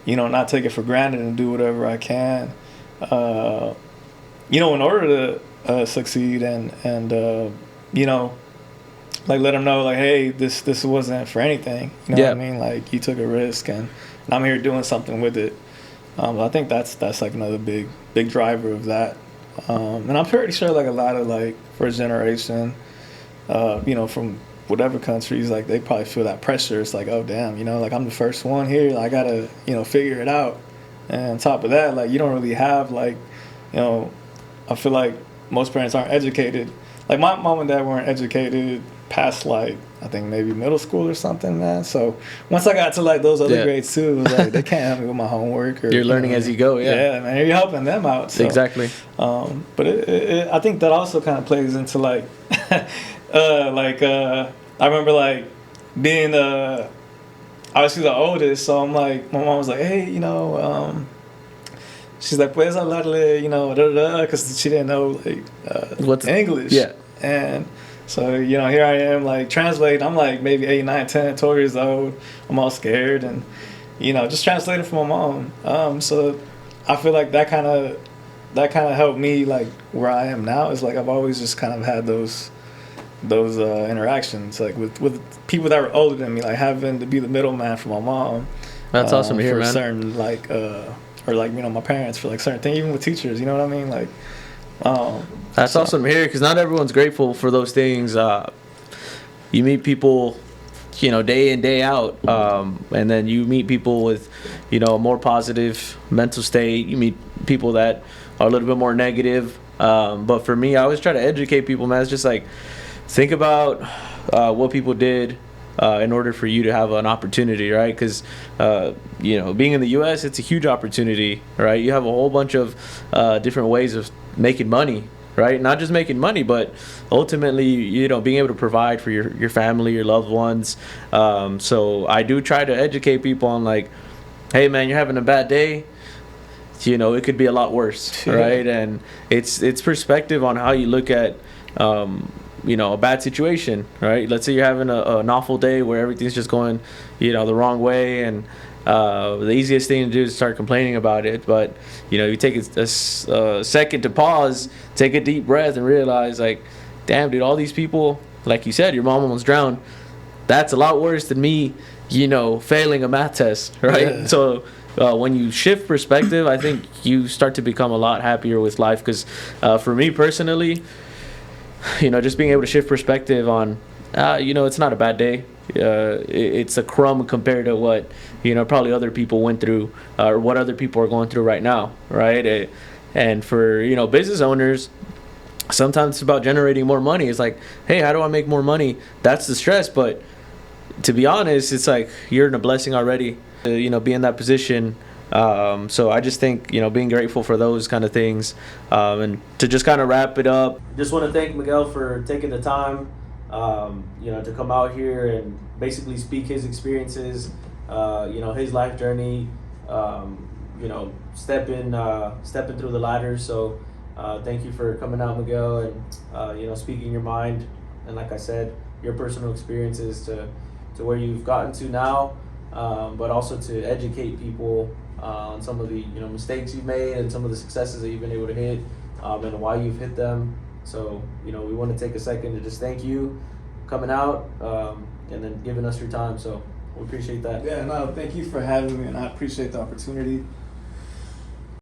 not take it for granted and do whatever I can, in order to succeed and like let them know, like, hey, this wasn't for anything, what I mean, like you took a risk and I'm here doing something with it. I think that's like another big driver of that. And I'm pretty sure like a lot of like first generation, from whatever countries, like they probably feel that pressure. It's like, oh damn, like I'm the first one here, I gotta figure it out. And on top of that, like you don't really have like, I feel like most parents aren't educated. Like my mom and dad weren't educated past like I think maybe middle school or something, man. So once I got to like those other grades too, it was like they can't help me with my homework. Or, you're learning as you go, yeah, man. You're helping them out. So. Exactly. But I think that also kind of plays into like, I remember like being obviously the oldest, so I'm like, my mom was like, hey, she's like, puedes hablarle, because she didn't know like what's English. Yeah. And so, here I am like translating. I'm like maybe 8, 9, 10, 12 years old. I'm all scared and, just translating for my mom. So I feel like that kind of helped me like where I am now. Is like I've always just kind of had those interactions like with people that were older than me, like having to be the middleman for my mom. That's awesome to hear, for man. Certain like or like my parents for like certain things, even with teachers. You know what I mean? Like. That's awesome to hear, because not everyone's grateful for those things. You meet people, day in, day out, and then you meet people with, a more positive mental state. You meet people that are a little bit more negative. But for me, I always try to educate people, man. It's just like, think about what people did in order for you to have an opportunity, right? Because, being in the U.S., it's a huge opportunity, right? You have a whole bunch of different ways of making money, right? Not just making money, but ultimately, being able to provide for your family, your loved ones. So I do try to educate people on like, hey man, you're having a bad day. It could be a lot worse, right? And it's perspective on how you look at, a bad situation, right? Let's say you're having an awful day where everything's just going, the wrong way, and the easiest thing to do is start complaining about it. But you take a second to pause, take a deep breath, and realize like, damn, dude, all these people, like you said, your mom almost drowned. That's a lot worse than me, failing a math test, right? Yeah. So when you shift perspective, I think you start to become a lot happier with life. Because for me personally, just being able to shift perspective on It's not a bad day. It's a crumb compared to what probably other people went through, or what other people are going through right now, right? And for business owners, sometimes it's about generating more money. It's like, hey, how do I make more money? That's the stress. But to be honest, it's like you're in a blessing already to be in that position. So I just think being grateful for those kind of things, and to just kind of wrap it up, just want to thank Miguel for taking the time to come out here and basically speak his experiences, his life journey, stepping through the ladder. So thank you for coming out, Miguel, and speaking your mind, and like I said, your personal experiences to where you've gotten to now, but also to educate people on some of the mistakes you've made and some of the successes that you've been able to hit, and why you've hit them. So we want to take a second to just thank you coming out, and then giving us your time. So we appreciate that. Yeah, no, thank you for having me, and I appreciate the opportunity.